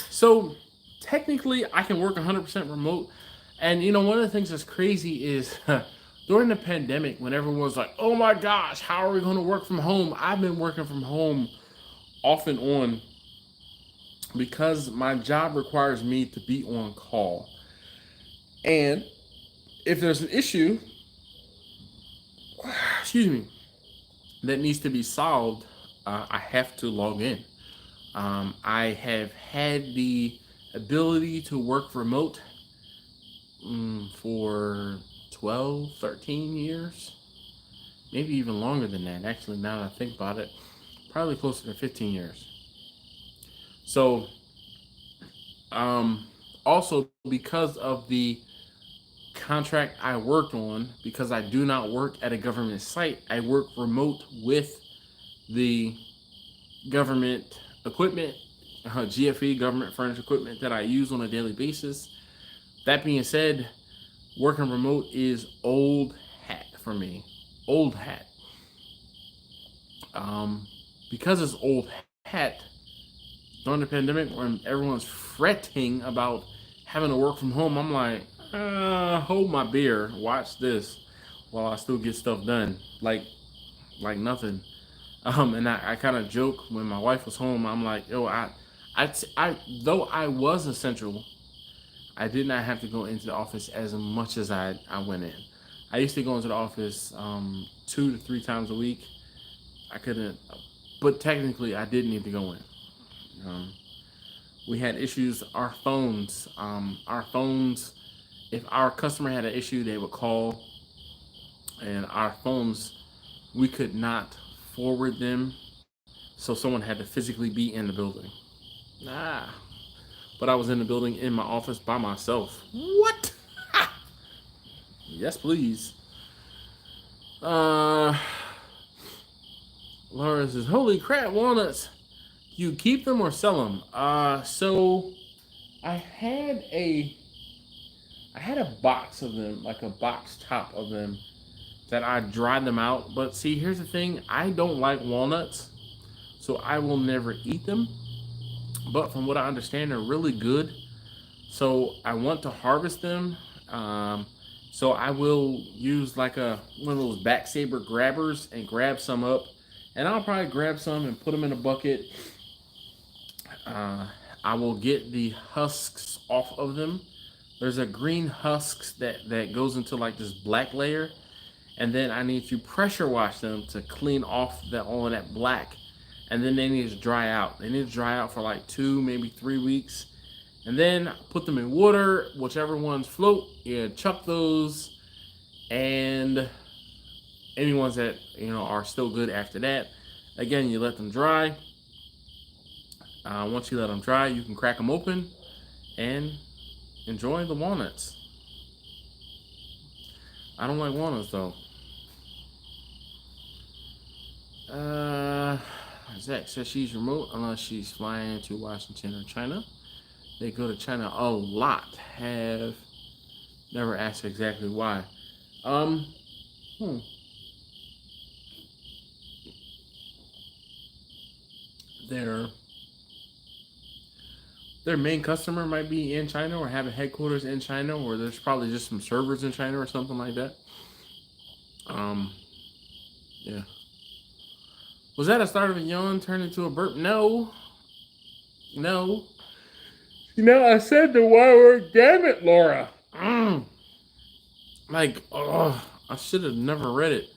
So, technically, I can work 100% remote. And, you know, one of the things that's crazy is during the pandemic, when everyone was like, oh my gosh, how are we going to work from home? I've been working from home off and on because my job requires me to be on call. And if there's an issue, excuse me, that needs to be solved, I have to log in. I have had the ability to work remote for 12, 13 years, maybe even longer than that. Actually, now that I think about it, probably closer to 15 years. So, also because of the contract I worked on, because I do not work at a government site, I work remote with the government equipment, GFE, government furnished equipment that I use on a daily basis. That being said, working remote is old hat for me. Old hat. Because it's old hat, during the pandemic when everyone's fretting about having to work from home, I'm like, hold my beer, watch this while I still get stuff done. Like nothing. And I kind of joke when my wife was home. I'm like, yo, though I was essential, I did not have to go into the office as much as I went in. I used to go into the office 2 to 3 times a week. I couldn't, but technically I did need to go in. We had issues. Our phones, if our customer had an issue, they would call, and our phones, we could not forward them, so someone had to physically be in the building. But I was in the building in my office by myself. What? Yes, please. Laura says, holy crap, walnuts. You keep them or sell them? So I had a box of them, like a box top of them, that I dried them out. But see, here's the thing. I don't like walnuts, so I will never eat them. But from what I understand, they're really good. So I want to harvest them. So I will use like one of those back saber grabbers and grab some up, and I'll probably grab some and put them in a bucket. Uh, I will get the husks off of them. There's a green husks that goes into like this black layer, and then I need to pressure wash them to clean off all of that black, and then they need to dry out. They need to dry out for like 2, maybe 3 weeks, and then put them in water, whichever ones float. Yeah, chuck those, and any ones that are still good after that. Again, you let them dry. Once you let them dry, you can crack them open and enjoy the walnuts. I don't like walnuts though. Zach says she's remote unless she's flying to Washington or China. They go to China a lot. Have never asked exactly why. Their main customer might be in China or have a headquarters in China, or there's probably just some servers in China or something like that. Yeah. Was that a start of a yawn turned into a burp? No. No. I said the Y word. Damn it, Laura. Like, oh, I should have never read it.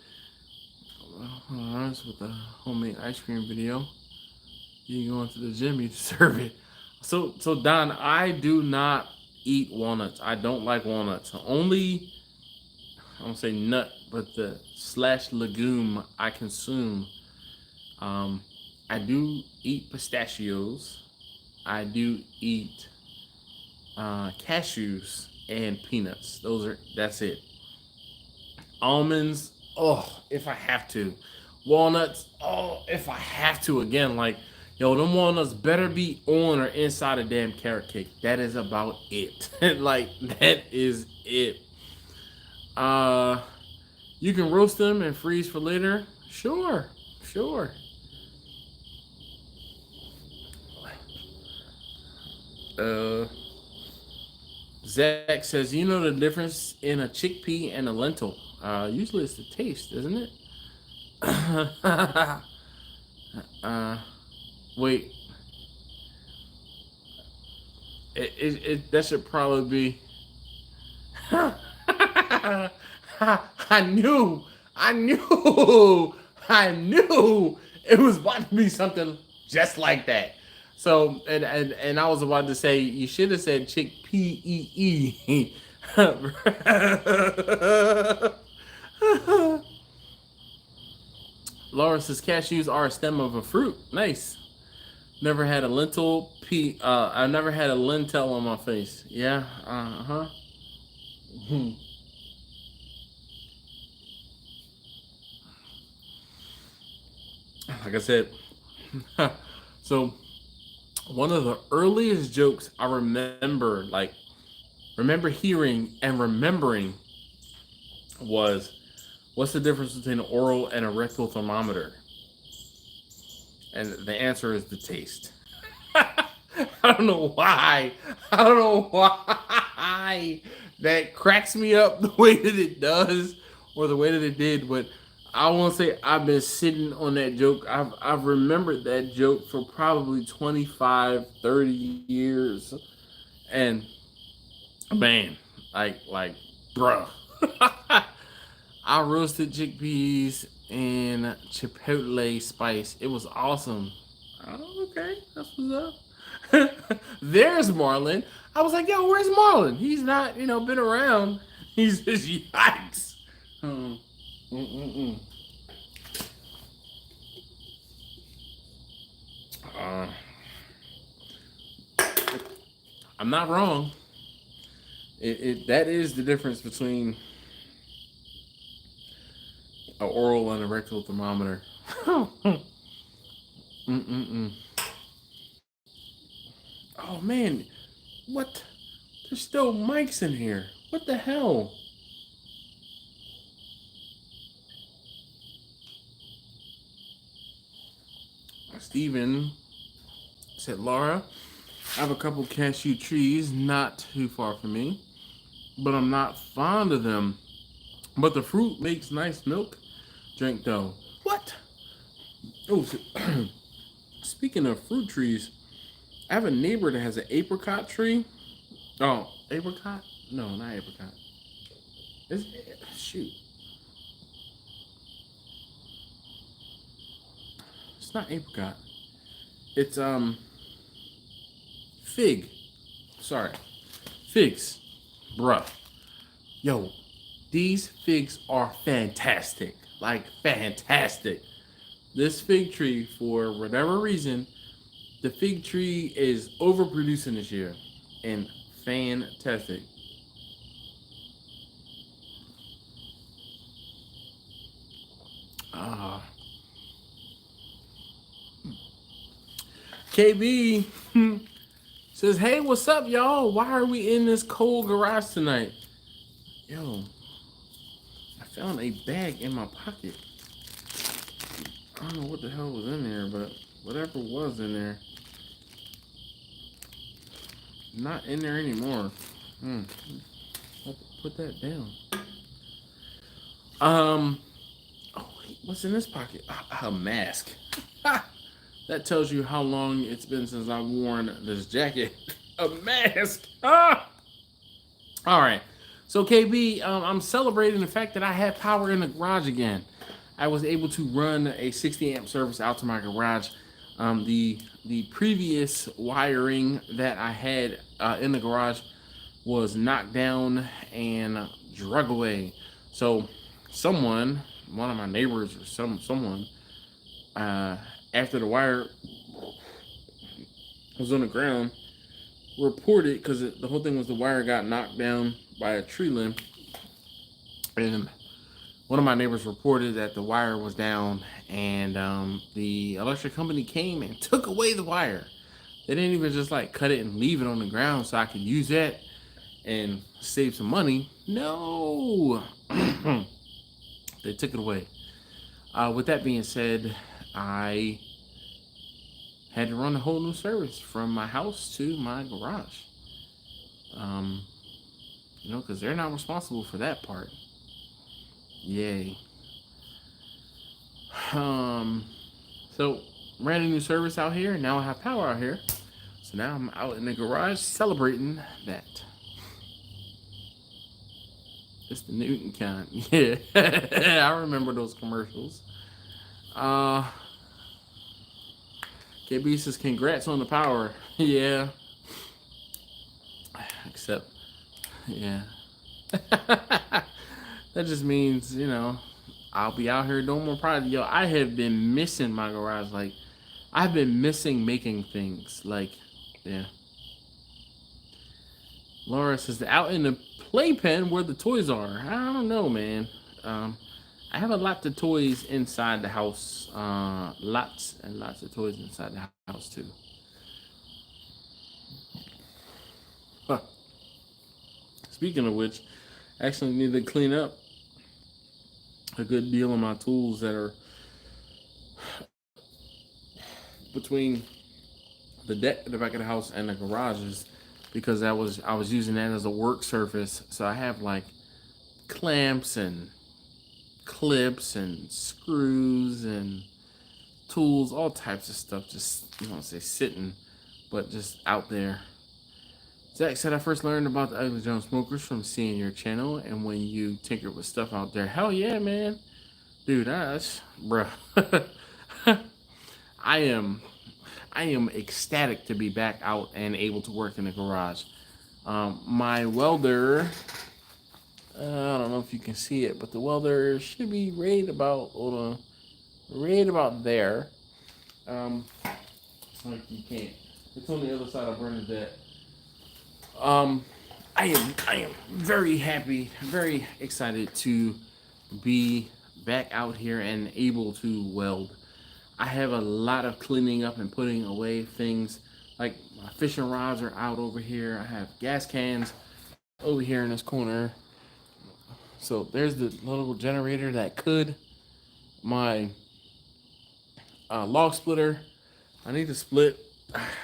Honest with the homemade ice cream video. You go into the gym, you deserve it. So Don, I do not eat walnuts. I don't like walnuts. Only, I don't say nut, but the / legume I consume. I do eat pistachios. I do eat cashews and peanuts. That's it. Almonds, oh, if I have to. Walnuts, oh, if I have to. Again, like, yo, them walnuts better be on or inside a damn carrot cake. That is about it. Like, that is it. You can roast them and freeze for later. Sure. Zach says, you know the difference in a chickpea and a lentil? Usually it's the taste, isn't it? Wait. That should probably be. I knew it was about to be something just like that. So, and I was about to say, you should have said chickpea. Laura says cashews are a stem of a fruit. Nice. Never had a lentil pea. I never had a lentil on my face. Yeah. Like I said, so one of the earliest jokes I remember hearing and remembering was, what's the difference between an oral and a rectal thermometer? And the answer is the taste. I don't know why that cracks me up the way that it does, or the way that it did, but I won't say I've been sitting on that joke. I've remembered that joke for probably 25, 30 years. And man, like bruh. I roasted chickpeas and chipotle spice. It was awesome. Oh, okay, that's what's up. There's Marlon. I was like, yo, where's Marlon? He's not, been around. He's just yikes. I'm not wrong. That is the difference between an oral and a rectal thermometer. Oh man, what? There's still mics in here. What the hell? Steven said, Laura, I have a couple cashew trees not too far from me. but I'm not fond of them. But the fruit makes nice milk drink though. What? Oh, so, speaking of fruit trees, I have a neighbor that has an apricot tree. Oh, apricot? No, not apricot. It's, shoot. It's not apricot. It's fig. Sorry. Figs. Bruh. Yo, these figs are fantastic. Like fantastic. This fig tree, for whatever reason, the fig tree is overproducing this year. And fantastic. Ah. KB says, hey, what's up, y'all? Why are we in this cold garage tonight? Yo, I found a bag in my pocket. I don't know what the hell was in there, but whatever was in there, not in there anymore. I'll put that down. Oh, wait, what's in this pocket? A mask. That tells you how long it's been since I've worn this jacket. A mask. All right. So KB, I'm celebrating the fact that I have power in the garage again. I was able to run a 60 amp service out to my garage. The previous wiring that I had in the garage was knocked down and drug away. So someone, one of my neighbors or someone, after the wire was on the ground, reported, because the whole thing was the wire got knocked down by a tree limb, and one of my neighbors reported that the wire was down, and the electric company came and took away the wire. They didn't even just like cut it and leave it on the ground so I could use that and save some money. No. They took it away. With that being said, I had to run a whole new service from my house to my garage. You know, because they're not responsible for that part. Yay. So ran a new service out here, and now I have power out here. So now I'm out in the garage celebrating that. It's the Newton count. Yeah. I remember those commercials. KB says, congrats on the power. Yeah. Except, yeah. That just means, you know, I'll be out here doing more projects. Yo, I have been missing my garage. Like, I've been missing making things. Like, yeah. Laura says, out in the playpen where the toys are. I don't know, man. I have a lot of toys inside the house. Lots and lots of toys inside the house, too. Huh. Speaking of which, I actually need to clean up a good deal of my tools that are between the deck at the back of the house and the garages, because I was using that as a work surface. So I have like clamps and clips and screws and tools, all types of stuff, just, you know, say sitting, but just out there. Zach said, I first learned about the Ugly Jones smokers from seeing your channel and when you tinker with stuff out there. Hell yeah, man. Dude, that's, bruh. I am ecstatic to be back out and able to work in the garage. My welder, I don't know if you can see it, but the welder should be right about, hold on, right about there. Like you can't. It's on the other side of Bernadette. I am very happy, very excited to be back out here and able to weld. I have a lot of cleaning up and putting away things. Like my fishing rods are out over here. I have gas cans over here in this corner. So there's the little generator that could. My log splitter. I need to split.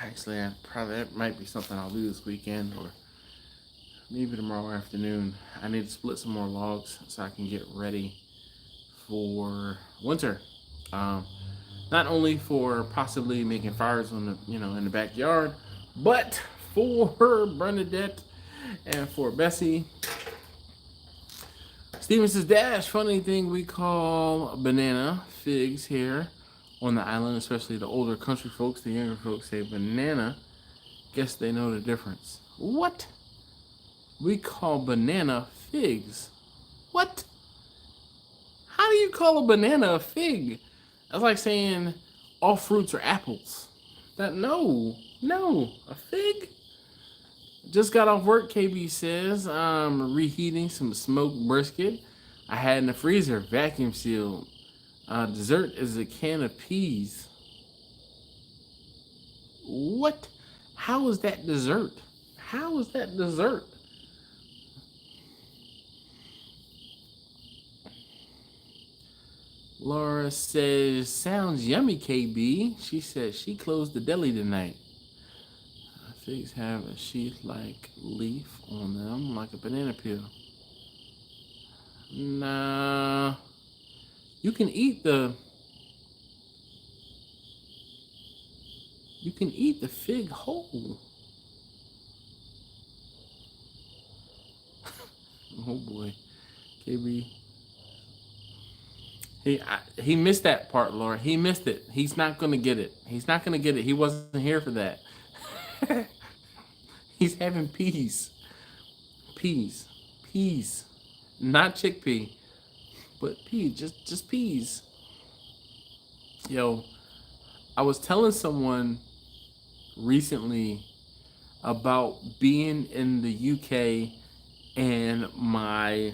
Actually, that might be something I'll do this weekend, or maybe tomorrow afternoon. I need to split some more logs so I can get ready for winter. Um, Not only for possibly making fires on the in the backyard, but for Bernadette and for Bessie. Steven says, Dash, funny thing we call banana figs here on the island, especially the older country folks. The younger folks say banana. Guess they know the difference. What? We call banana figs. What? How do you call a banana a fig? That's like saying all fruits are apples. No, a fig? Just got off work, KB says. I'm reheating some smoked brisket I had in the freezer, vacuum sealed. Dessert is a can of peas. What? How is that dessert? How is that dessert? Laura says, sounds yummy, KB. She says she closed the deli tonight. Figs have a sheath-like leaf on them, like a banana peel. Nah. You can eat the fig whole. Oh boy. KB. He missed that part, Laura. He missed it. He's not gonna get it. He's not gonna get it. He wasn't here for that. He's having peas. Peas. Not chickpea, but peas. Just peas. Yo, I was telling someone recently about being in the UK and my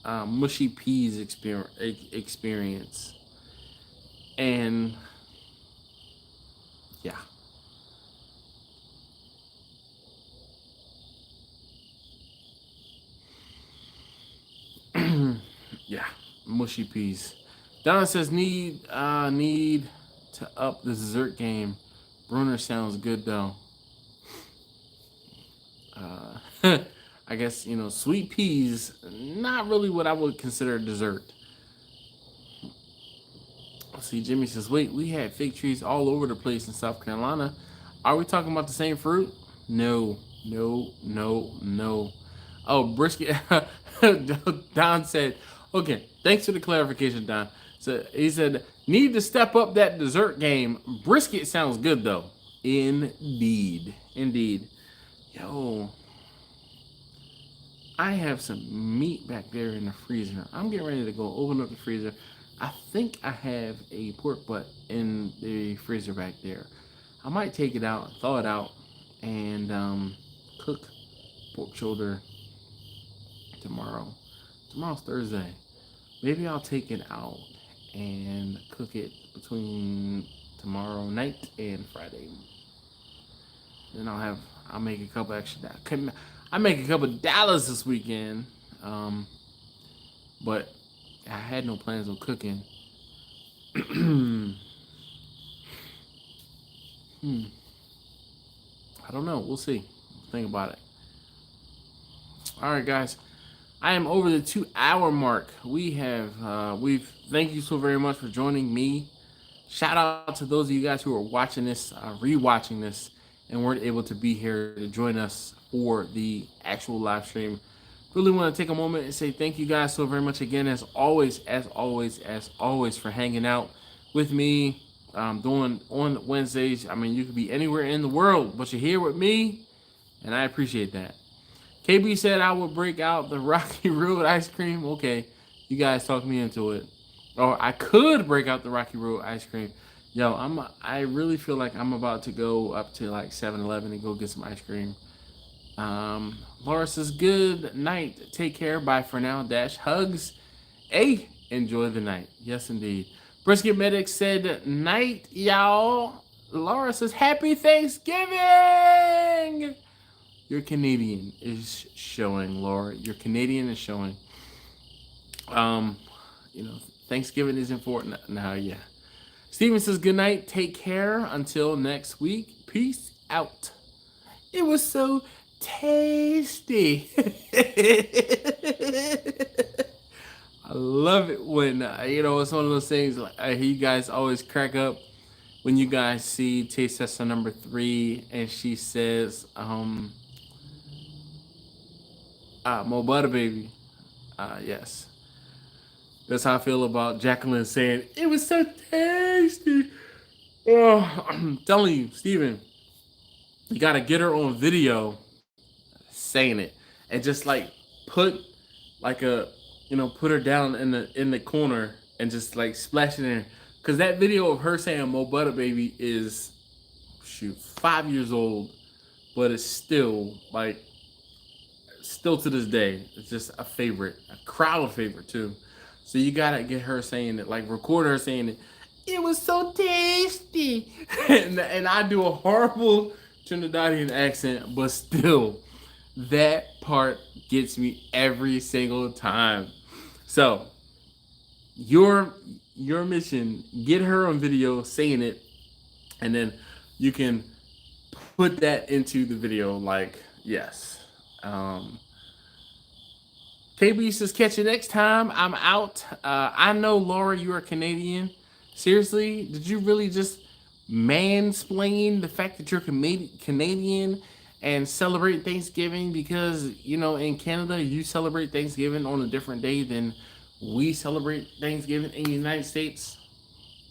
mushy peas experience. And yeah. Yeah, mushy peas. Donna says need to up the dessert game. Bruner sounds good though. I guess sweet peas, not really what I would consider a dessert. See, Jimmy says, wait, we had fig trees all over the place in South Carolina. Are we talking about the same fruit? No. Oh, brisket. Don said, okay, thanks for the clarification, Don. So he said, need to step up that dessert game. Brisket sounds good, though. Indeed. Yo, I have some meat back there in the freezer. I'm getting ready to go open up the freezer. I think I have a pork butt in the freezer back there. I might take it out, thaw it out, and cook pork shoulder tomorrow. Tomorrow's Thursday. Maybe I'll take it out and cook it between tomorrow night and Friday. Then I'll make a couple extra. I make a couple dollars this weekend, but I had no plans on cooking. I don't know. We'll see. Think about it. All right, guys. I am over the 2-hour mark. Thank you so very much for joining me. Shout out to those of you guys who are watching this, rewatching this, and weren't able to be here to join us for the actual live stream. Really want to take a moment and say thank you guys so very much again, as always, for hanging out with me. Doing on Wednesdays. I mean, you could be anywhere in the world, but you're here with me, and I appreciate that. KB said I would break out the Rocky Road ice cream. Okay, you guys talked me into it. Or I could break out the Rocky Road ice cream. Yo, I really feel like I'm about to go up to like 7-Eleven and go get some ice cream. Laura says, good night. Take care. Bye for now. Dash hugs. Hey, enjoy the night. Yes, indeed. Brisket Medic said, night, y'all. Laura says, happy Thanksgiving. Your Canadian is showing, Laura. Your Canadian is showing. Thanksgiving is important now, yeah. Steven says, good night. Take care until next week. Peace out. It was so tasty. I love it when it's one of those things. Like I hear you guys always crack up when you guys see taste tester number 3, and she says, "Mo butter, baby." Yes, that's how I feel about Jacqueline saying it was so tasty. Oh, I'm telling you, Steven, you gotta get her on video saying it, and just like put like put her down in the corner and just like splash it in, because that video of her saying "Mo butter, baby" is 5 years old, but it's still to this day, it's just a favorite, a crowd favorite too. So you gotta get her saying it, like record her saying it. It was so tasty, and I do a horrible Trinidadian accent, but still, that part gets me every single time. So your mission, get her on video saying it, and then you can put that into the video. Like, yes. KB says, catch you next time. I'm out. I know, Laura, you are Canadian. Seriously, did you really just mansplain the fact that you're Canadian and celebrate Thanksgiving? Because, in Canada, you celebrate Thanksgiving on a different day than we celebrate Thanksgiving in the United States.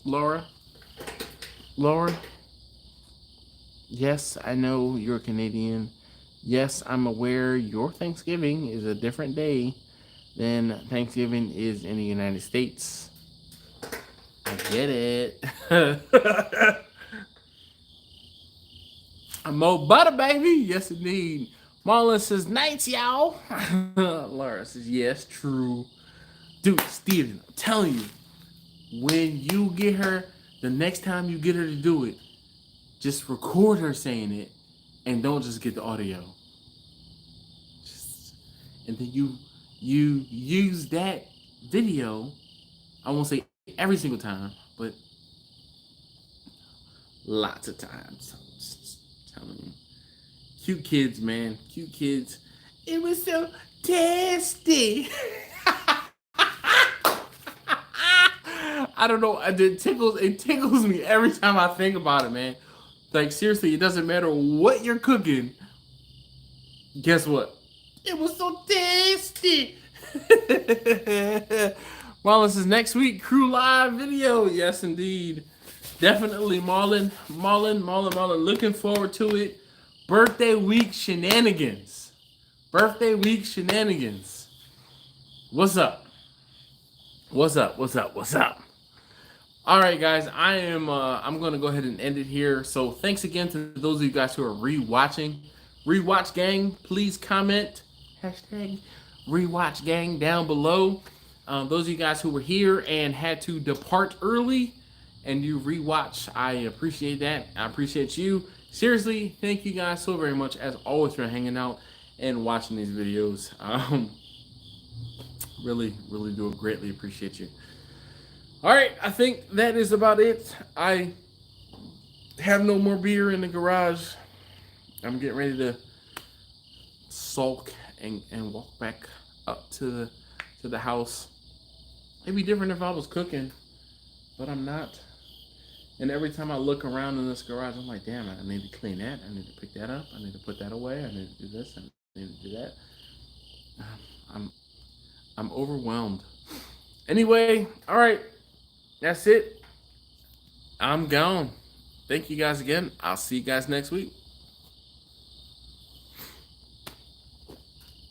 Laura? Yes, I know you're Canadian. Yes, I'm aware your Thanksgiving is a different day than Thanksgiving is in the United States. I get it. Mo butter, baby. Yes, indeed. Marlon says, nights, y'all. Laura says, yes, true. Dude, Steven, I'm telling you, when you get her, the next time you get her to do it, just record her saying it, and don't just get the audio. And then you use that video, I won't say every single time, but lots of times. Just telling you. Cute kids, man. Cute kids. It was so tasty. I don't know. It tickles me every time I think about it, man. Like, seriously, it doesn't matter what you're cooking. Guess what? It was so tasty. Marlon says, next week, crew live video. Yes, indeed. Definitely, Marlon. Looking forward to it. Birthday week shenanigans. What's up? All right, guys, I'm going to go ahead and end it here. So thanks again to those of you guys who are rewatching. Rewatch gang, please comment. Hashtag rewatch gang down below. Those of you guys who were here and had to depart early and you rewatch, I appreciate that. I appreciate you. Seriously, thank you guys so very much, as always, for hanging out and watching these videos. Really do greatly appreciate you. All right, I think that is about it. I have no more beer in the garage. I'm getting ready to sulk and walk back up to the house. It'd be different if I was cooking, but I'm not. And every time I look around in this garage, I'm like, damn, I need to clean that. I need to pick that up. I need to put that away. I need to do this. I need to do that. I'm overwhelmed. Anyway, all right. That's it. I'm gone. Thank you guys again. I'll see you guys next week.